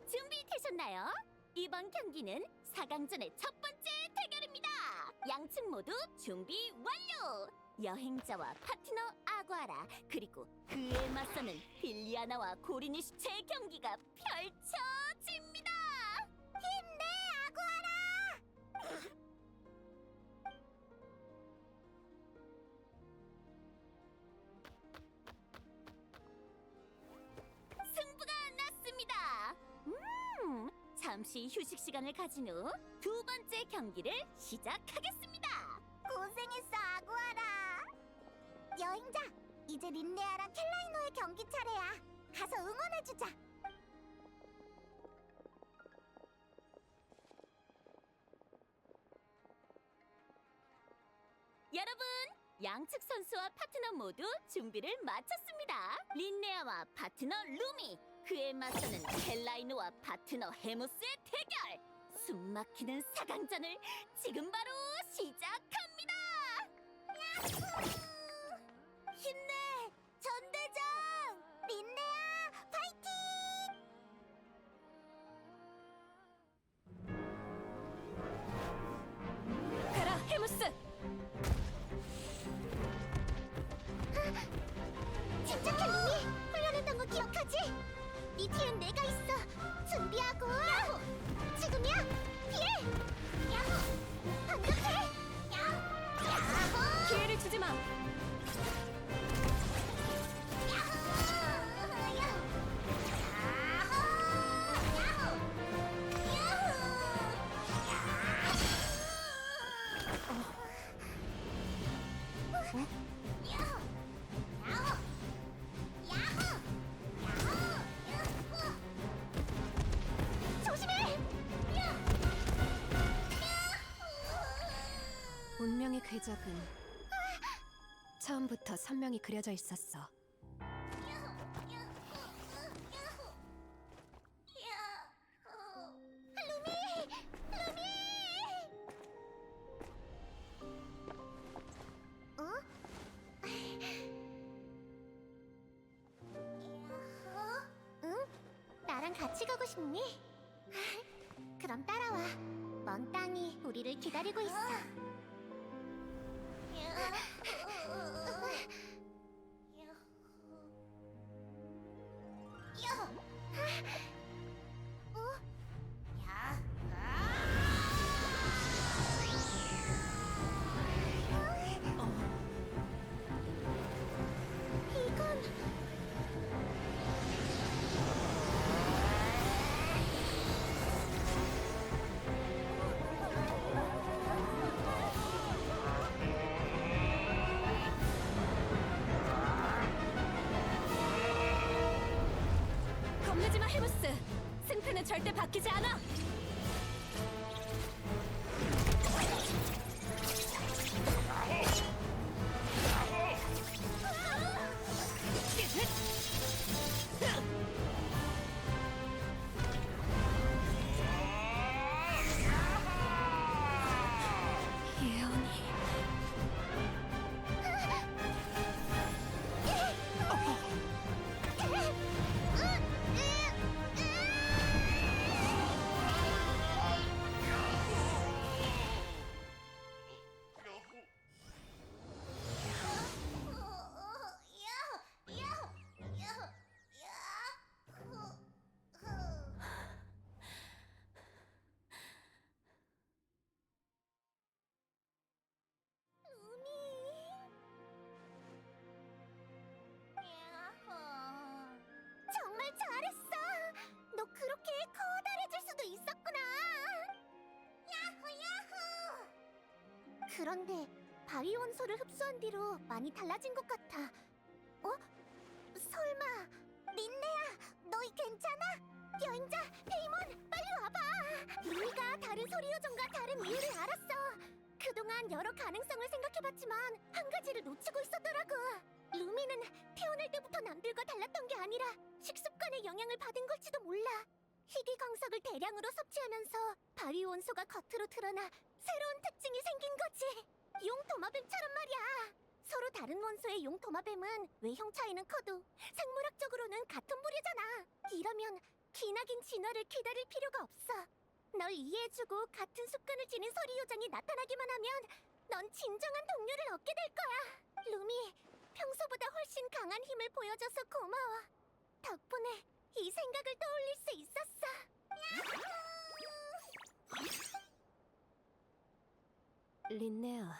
준비되셨나요? 이번 경기는 4강전의 첫 번째 대결입니다. 양측 모두 준비 완료! 여행자와 파트너 아구아라, 그리고 그에 맞서는 빌리아나와 고리니슈체의 경기가 펼쳐집니다. 힘내, 아구아라! 잠시 휴식 시간을 가진 후 두 번째 경기를 시작하겠습니다. 고생했어, 아구아라. 여행자, 이제 린네아랑 켈라이노의 경기 차례야. 가서 응원해주자. 여러분, 양측 선수와 파트너 모두 준비를 마쳤습니다. 린네아와 파트너 루미, 그에 맞서는 켈라이노와 파트너 헤무스의 대결. 숨막히는 4강전을 지금 바로 시작합니다. 힘내, 전대장! 린네아, 파이팅! 가라, 헤무스! 침착해, 루미! 훈련했던 거 기억하지? 네 뒤엔 내가 있어. 준비하고. 야호! 지금이야! 피해! 야호! 반격해! 야호! 기회를 주지 마. 야호! 야호! 야호! 야호! 야호! 야호! 야호! 야호! 조심해! 운명의 궤적은 처음부터 선명히 그려져 있었어. 응? 나랑 같이 가고 싶니? 그럼 따라와. 먼 땅이 우리를 기다리고 있어. 이건 겁내지 마, 헤무스. 승패는 절대 바뀌지 않아. 예언이 정말 잘했어. 너 그렇게 커다래질 수도 있었구나. 야호 야호. 그런데 바위 원소를 흡수한 뒤로 많이 달라진 것 같아. 어? 설마 린네야, 너희 괜찮아? 여행자 페이몬, 빨리 와봐. 루미가 다른 소리 요정과 다른 이유를 알았어. 그동안 여러 가능성을 생각해봤지만 한 가지를 놓치고 있었더라고. 루미는 태어날 때부터 남들과 달랐던 게 아니라 식습관의 영향을 받은 걸지도 몰라. 희귀 광석을 대량으로 섭취하면서 바위 원소가 겉으로 드러나 새로운 특징이 생긴 거지. 용 도마뱀처럼 말이야. 서로 다른 원소의 용 도마뱀은 외형 차이는 커도 생물학적으로는 같은 부류잖아. 이러면 기나긴 진화를 기다릴 필요가 없어. 널 이해해주고 같은 습관을 지닌 서리 요정이 나타나기만 하면 넌 진정한 동료를 얻게 될 거야. 루미, 평소보다 훨씬 강한 힘을 보여줘서 고마워. 덕분에 이 생각을 떠올릴 수 있었어. 린네아,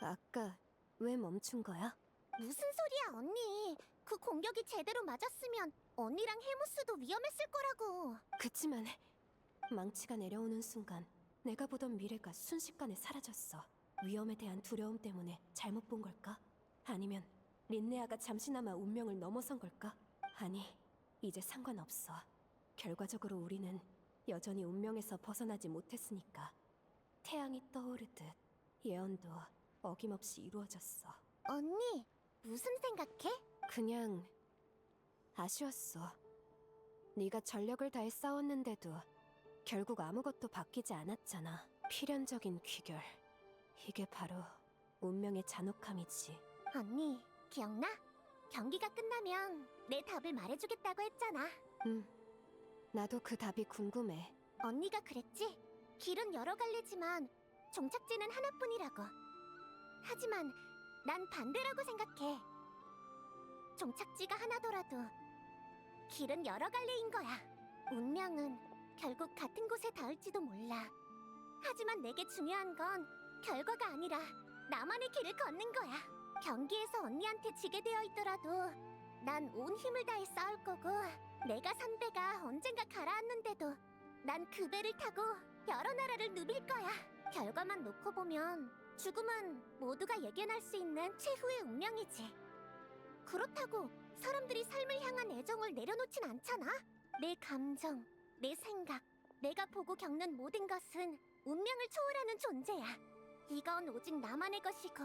아까 왜 멈춘 거야? 무슨 소리야, 언니. 그 공격이 제대로 맞았으면 언니랑 해무스도 위험했을 거라고. 그치만 망치가 내려오는 순간 내가 보던 미래가 순식간에 사라졌어. 위험에 대한 두려움 때문에 잘못 본 걸까? 아니면 린네아가 잠시나마 운명을 넘어선 걸까? 아니, 이제 상관없어. 결과적으로 우리는 여전히 운명에서 벗어나지 못했으니까. 태양이 떠오르듯 예언도 어김없이 이루어졌어. 언니, 무슨 생각해? 그냥 아쉬웠어. 네가 전력을 다해 싸웠는데도 결국 아무것도 바뀌지 않았잖아. 필연적인 귀결. 이게 바로 운명의 잔혹함이지. 언니, 기억나? 경기가 끝나면 내 답을 말해주겠다고 했잖아. 나도 그 답이 궁금해. 언니가 그랬지? 길은 여러 갈래지만 종착지는 하나뿐이라고. 하지만 난 반대라고 생각해. 종착지가 하나더라도 길은 여러 갈래인 거야. 운명은 결국 같은 곳에 닿을지도 몰라. 하지만 내게 중요한 건 결과가 아니라 나만의 길을 걷는 거야. 경기에서 언니한테 지게 되어 있더라도 난 온 힘을 다해 싸울 거고, 내가 산 배가 언젠가 가라앉는데도 난 그 배를 타고 여러 나라를 누빌 거야. 결과만 놓고 보면 죽음은 모두가 예견할 수 있는 최후의 운명이지. 그렇다고 사람들이 삶을 향한 애정을 내려놓진 않잖아. 내 감정, 내 생각, 내가 보고 겪는 모든 것은 운명을 초월하는 존재야. 이건 오직 나만의 것이고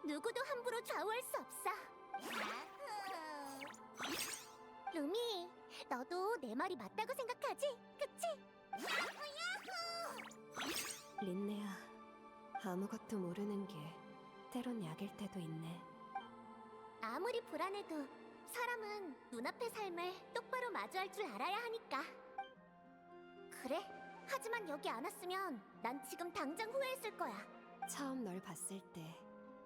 누구도 함부로 좌우할 수 없어. 루미, 너도 내 말이 맞다고 생각하지? 그치? 린네아, 아무것도 모르는 게 때론 약일 때도 있네. 아무리 불안해도 사람은 눈앞의 삶을 똑바로 마주할 줄 알아야 하니까. 그래, 하지만 여기 안 왔으면 난 지금 당장 후회했을 거야. 처음 널 봤을 때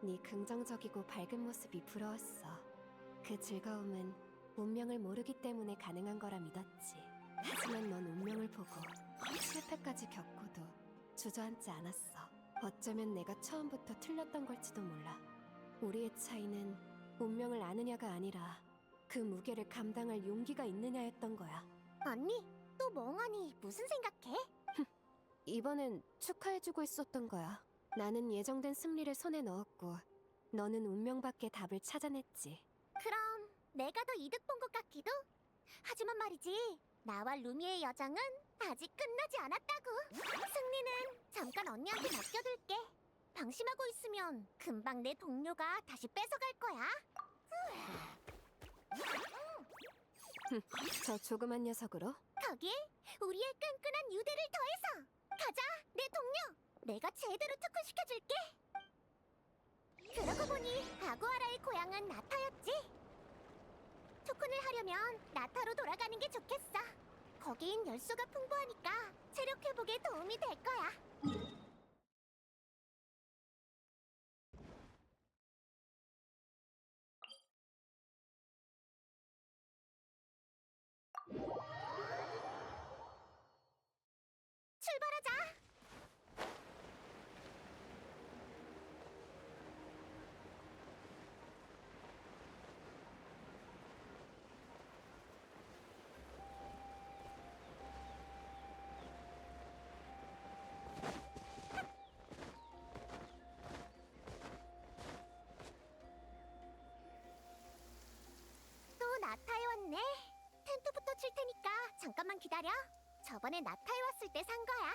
네 긍정적이고 밝은 모습이 부러웠어. 그 즐거움은 운명을 모르기 때문에 가능한 거라 믿었지. 하지만 넌 운명을 보고 실패까지 겪고도 주저앉지 않았어. 어쩌면 내가 처음부터 틀렸던 걸지도 몰라. 우리의 차이는 운명을 아느냐가 아니라 그 무게를 감당할 용기가 있느냐였던 거야. 언니, 또 멍하니 무슨 생각해? 이번엔 축하해주고 있었던 거야. 나는 예정된 승리를 손에 넣었고 너는 운명밖에 답을 찾아냈지. 그럼 내가 더 이득 본 것 같기도? 하지만 말이지, 나와 루미의 여정은 아직 끝나지 않았다고. 승리는 잠깐 언니한테 맡겨둘게. 방심하고 있으면 금방 내 동료가 다시 뺏어갈 거야. 저 조그만 녀석으로? 거기에 우리의 끈끈한 유대를 더해서 가자, 내 동료. 내가 제대로 특훈시켜줄게. 그러고 보니 아구아라의 고향은 나타였지. 투쿤을 하려면 나타로 돌아가는 게 좋겠어. 거긴 열수가 풍부하니까 체력 회복에 도움이 될 거야. 출발하자. 또 나타에 왔네. 텐트부터 칠 테니까 잠깐만 기다려. 저번에 나타에 왔을 때 산 거야.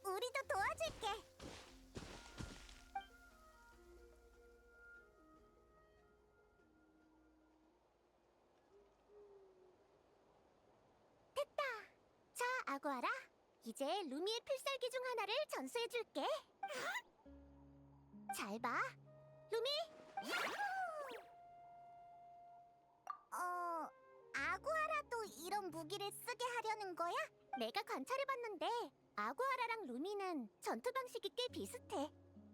우리도 도와줄게. 됐다. 자, 아구아라. 이제 루미의 필살기 중 하나를 전수해줄게. 잘 봐. 루미! 아구아라도 이런 무기를 쓰게 하려는 거야? 내가 관찰해봤는데 아구아라랑 루미는 전투 방식이 꽤 비슷해.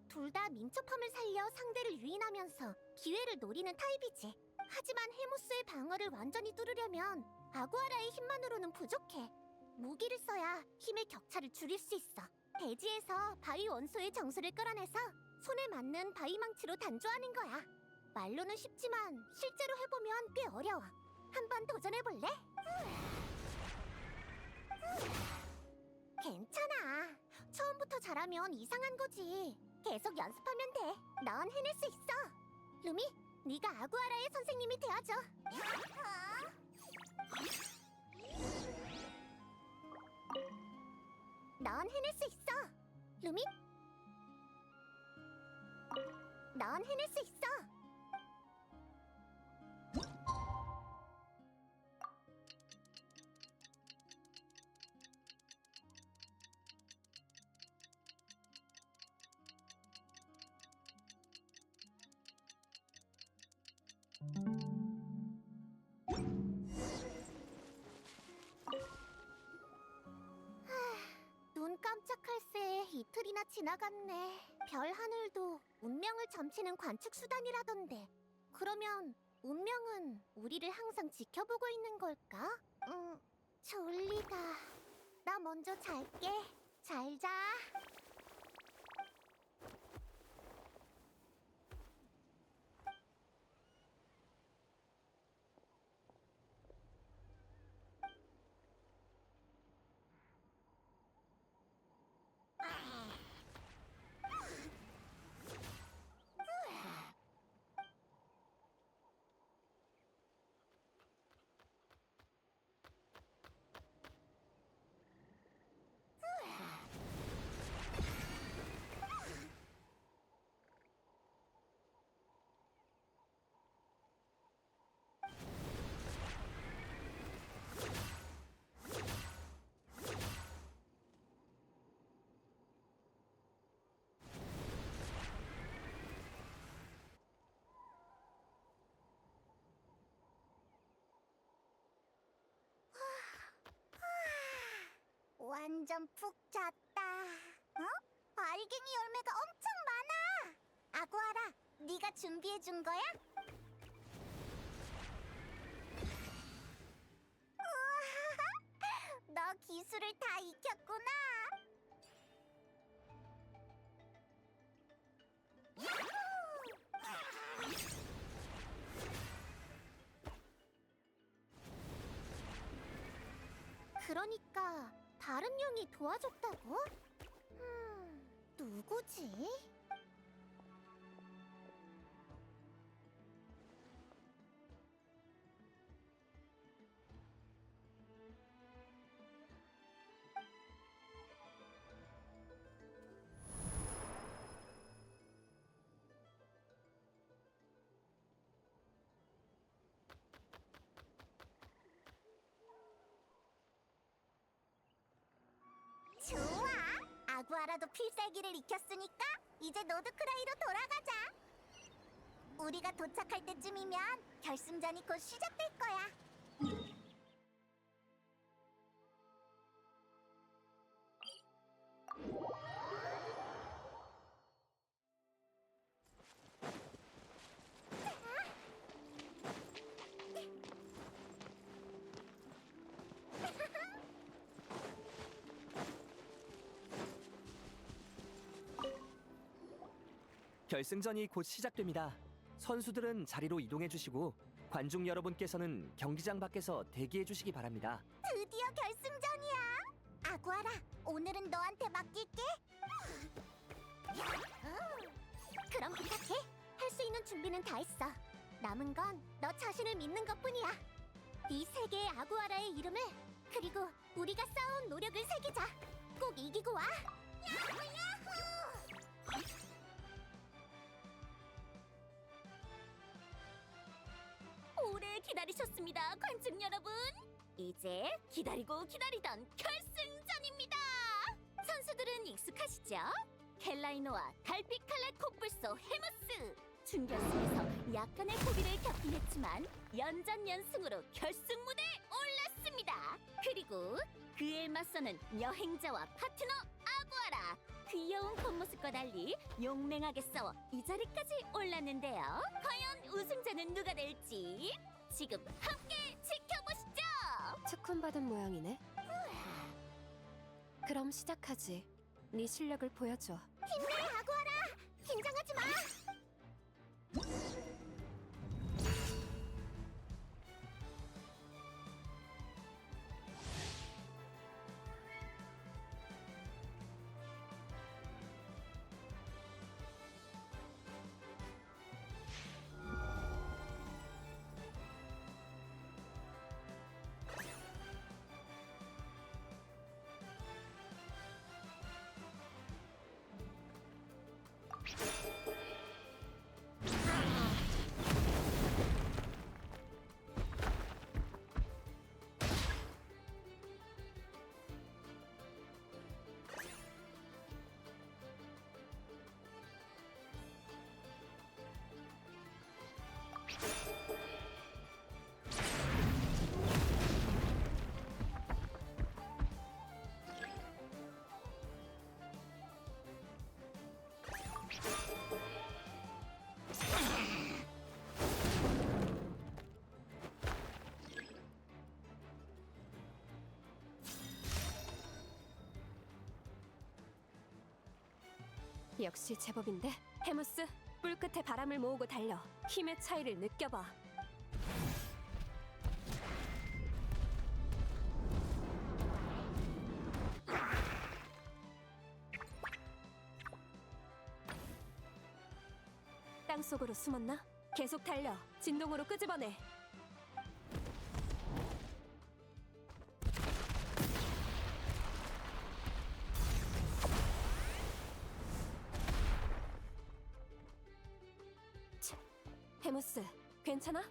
둘 다 민첩함을 살려 상대를 유인하면서 기회를 노리는 타입이지. 하지만 해무스의 방어를 완전히 뚫으려면 아구아라의 힘만으로는 부족해. 무기를 써야 힘의 격차를 줄일 수 있어. 대지에서 바위 원소의 정수를 끌어내서 손에 맞는 바위 망치로 단조하는 거야. 말로는 쉽지만 실제로 해보면 꽤 어려워. 한번 도전해볼래? 괜찮아. 처음부터 잘하면 이상한 거지. 계속 연습하면 돼. 넌 해낼 수 있어. 루미, 네가 아구아라의 선생님이 되어줘. 넌 해낼 수 있어. 루미, 넌 해낼 수 있어. 눈 깜짝할 새에 이틀이나 지나갔네. 별 하늘도 운명을 점치는 관측 수단이라던데. 그러면 운명은 우리를 항상 지켜보고 있는 걸까? 졸리다. 나 먼저 잘게. 잘 자. 완전 푹 잤다. 알갱이 열매가 엄청 많아. 아구아라, 네가 준비해준 거야? 우와, 너 기술을 다 익혔구나. 그러니까 다른 용이 도와줬다고? 누구지? 좋아! 아구아라도 필살기를 익혔으니까 이제 노드크라이로 돌아가자! 우리가 도착할 때쯤이면 결승전이 곧 시작될 거야! 결승전이 곧 시작됩니다. 선수들은 자리로 이동해 주시고 관중 여러분께서는 경기장 밖에서 대기해 주시기 바랍니다. 드디어 결승전이야! 아구아라, 오늘은 너한테 맡길게! 그럼 부탁해. 할 수 있는 준비는 다 했어. 남은 건 너 자신을 믿는 것뿐이야. 이 세계의 아구아라의 이름을, 그리고 우리가 쌓아온 노력을 새기자. 꼭 이기고 와. 오래 기다리셨습니다, 관중 여러분. 이제 기다리고 기다리던 결승전입니다. 선수들은 익숙하시죠? 켈라이노와 달빛 칼날 코뿔소 헤무스. 준결승에서 약간의 고비를 겪긴 했지만 연전연승으로 결승 무대에 올랐습니다. 그리고 그에 맞서는 여행자와 파트너 아구아라. 귀여운 겉모습과 달리 용맹하게 싸워 이 자리까지 올랐는데요. 과연 우승자는 누가 될지 지금 함께 지켜보시죠. 특훈받은 모양이네. 그럼 시작하지. 네 실력을 보여줘. 힘내, 아구아라! 긴장하지 마! 역시 제법인데? 헤무스, 뿔끝에 바람을 모으고 달려. 힘의 차이를 느껴봐. 땅속으로 숨었나? 계속 달려. 진동으로 끄집어내. 헤무스, 괜찮아?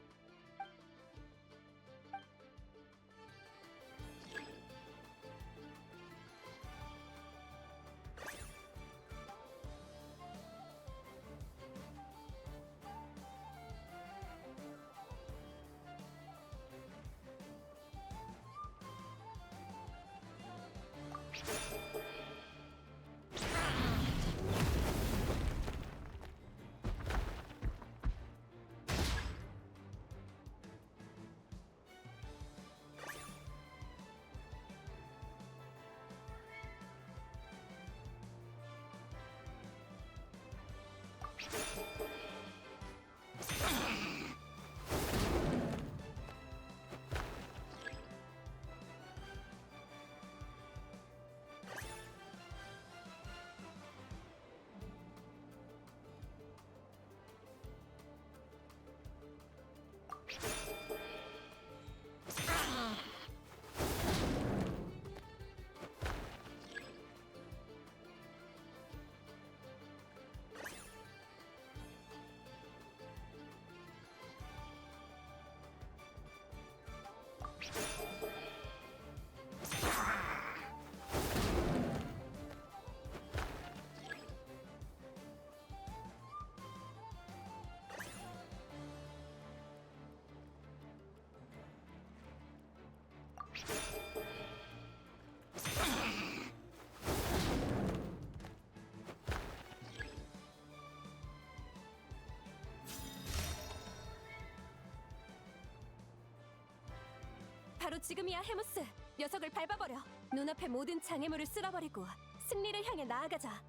바로 지금이야, 헤무스. 녀석을 밟아버려. 눈앞의 모든 장애물을 쓸어버리고 승리를 향해 나아가자.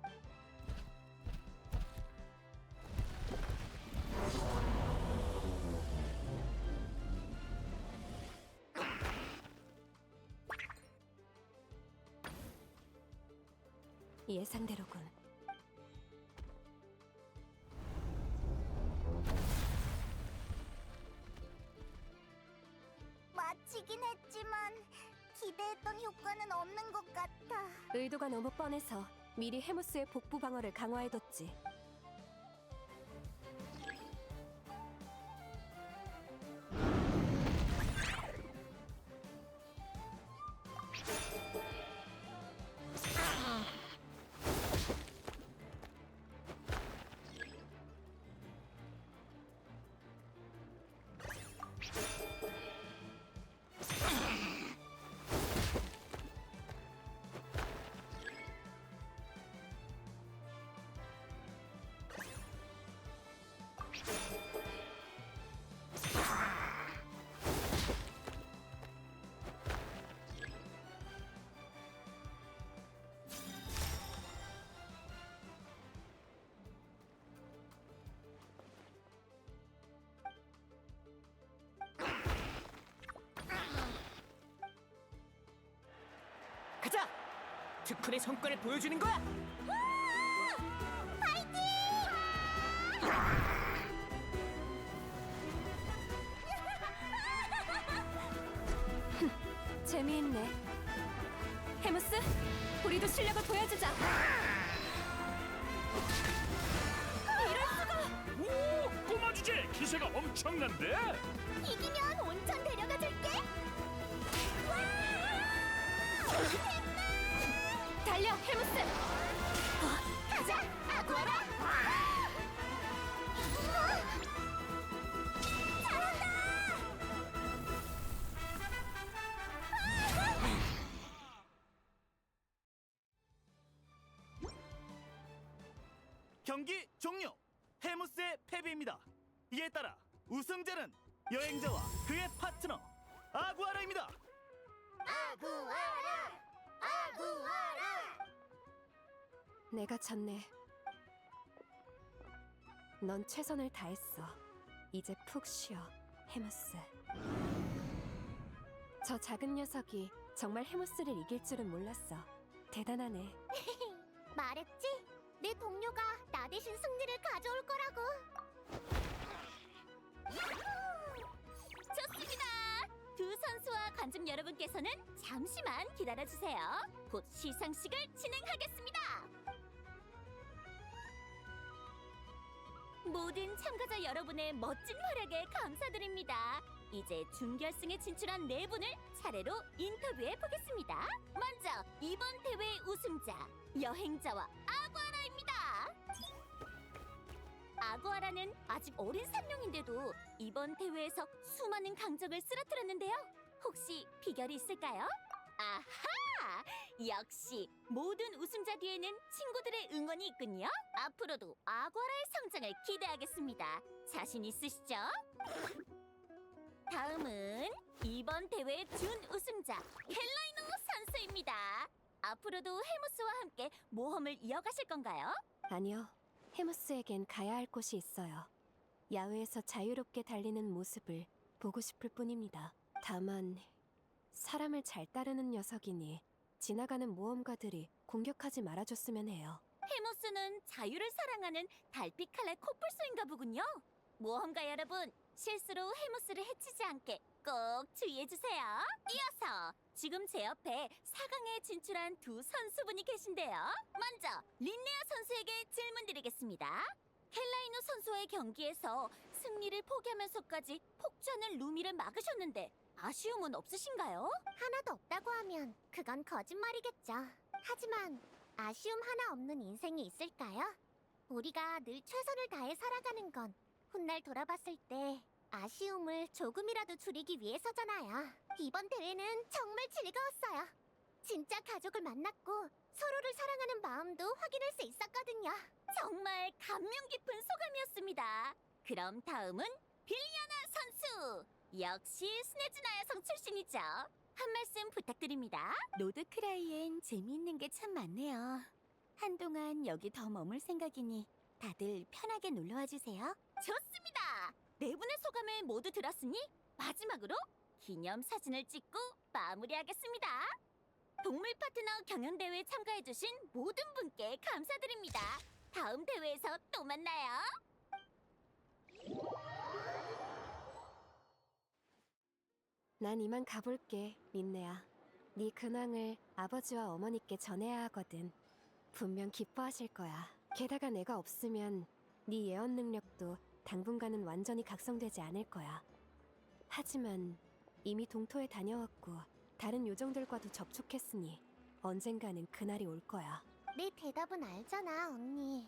예상대로군. 마치긴 했지만 기대했던 효과는 없는 것 같아. 의도가 너무 뻔해서 미리 헤무스의 복부 방어를 강화해뒀지. 특훈의 성과를 보여주는 거야. 재미있네. 해무스, 우리도 실력을 보여주자. 오, 꼬마 주제 기세가 엄청난데? 이기면 온천 데려가 줄게. 달려, 해무스. 가자, 아구아라. 경기 종료. 해무스의 패배입니다. 이에 따라 우승자는 여행자와 그의 파트너 아구아라입니다. 내가 졌네. 넌 최선을 다했어. 이제 푹 쉬어, 해무스. 저 작은 녀석이 정말 해무스를 이길 줄은 몰랐어. 대단하네. 말했지? 내 동료가 나 대신 승리를 가져올 거라고. 좋습니다. 두 선수와 관중 여러분께서는 잠시만 기다려주세요. 곧 시상식을 진행하겠습니다. 모든 참가자 여러분의 멋진 활약에 감사드립니다. 이제 준결승에 진출한 네 분을 차례로 인터뷰해 보겠습니다. 먼저 이번 대회의 우승자 여행자와 아구아라입니다. 아구아라는 아직 어린 산룡인데도 이번 대회에서 수많은 강적을 쓰러뜨렸는데요. 혹시 비결이 있을까요? 아하! 역시 모든 우승자 뒤에는 친구들의 응원이 있군요. 앞으로도 아구아라의 성장을 기대하겠습니다. 자신 있으시죠? 다음은 이번 대회 준 우승자 켈라이노 선수입니다. 앞으로도 해무스와 함께 모험을 이어가실 건가요? 아니요. 해무스에겐 가야 할 곳이 있어요. 야외에서 자유롭게 달리는 모습을 보고 싶을 뿐입니다. 다만 사람을 잘 따르는 녀석이니 지나가는 모험가들이 공격하지 말아줬으면 해요. 해무스는 자유를 사랑하는 달빛 칼날 코뿔소인가 보군요. 모험가 여러분, 실수로 해무스를 해치지 않게 꼭 주의해주세요. 이어서 지금 제 옆에 4강에 진출한 두 선수분이 계신데요. 먼저 린네아 선수에게 질문 드리겠습니다. 켈라이노 선수와의 경기에서 승리를 포기하면서까지 폭주하는 루미를 막으셨는데 아쉬움은 없으신가요? 하나도 없다고 하면 그건 거짓말이겠죠. 하지만 아쉬움 하나 없는 인생이 있을까요? 우리가 늘 최선을 다해 살아가는 건 훗날 돌아봤을 때 아쉬움을 조금이라도 줄이기 위해서잖아요. 이번 대회는 정말 즐거웠어요. 진짜 가족을 만났고 서로를 사랑하는 마음도 확인할 수 있었거든요. 정말 감명 깊은 소감이었습니다. 그럼 다음은 빌리아나 선수! 역시 스네즈나야성 출신이죠. 한 말씀 부탁드립니다. 로드크라이엔 재미있는 게 참 많네요. 한동안 여기 더 머물 생각이니 다들 편하게 놀러와 주세요. 좋습니다. 네 분의 소감을 모두 들었으니 마지막으로 기념 사진을 찍고 마무리하겠습니다. 동물 파트너 경연대회에 참가해주신 모든 분께 감사드립니다. 다음 대회에서 또 만나요. 난 이만 가볼게, 린네야. 네 근황을 아버지와 어머니께 전해야 하거든. 분명 기뻐하실 거야. 게다가 내가 없으면 네 예언 능력도 당분간은 완전히 각성되지 않을 거야. 하지만 이미 동토에 다녀왔고 다른 요정들과도 접촉했으니 언젠가는 그날이 올 거야. 내 대답은 알잖아, 언니.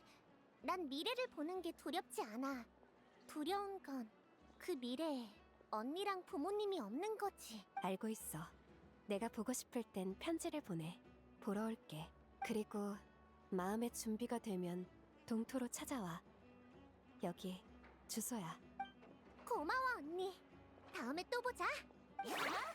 난 미래를 보는 게 두렵지 않아. 두려운 건 그 미래에 언니랑 부모님이 없는 거지. 알고 있어. 내가 보고 싶을 땐 편지를 보내. 보러 올게. 그리고 마음의 준비가 되면 동토로 찾아와. 여기 주소야. 고마워, 언니. 다음에 또 보자. 야호!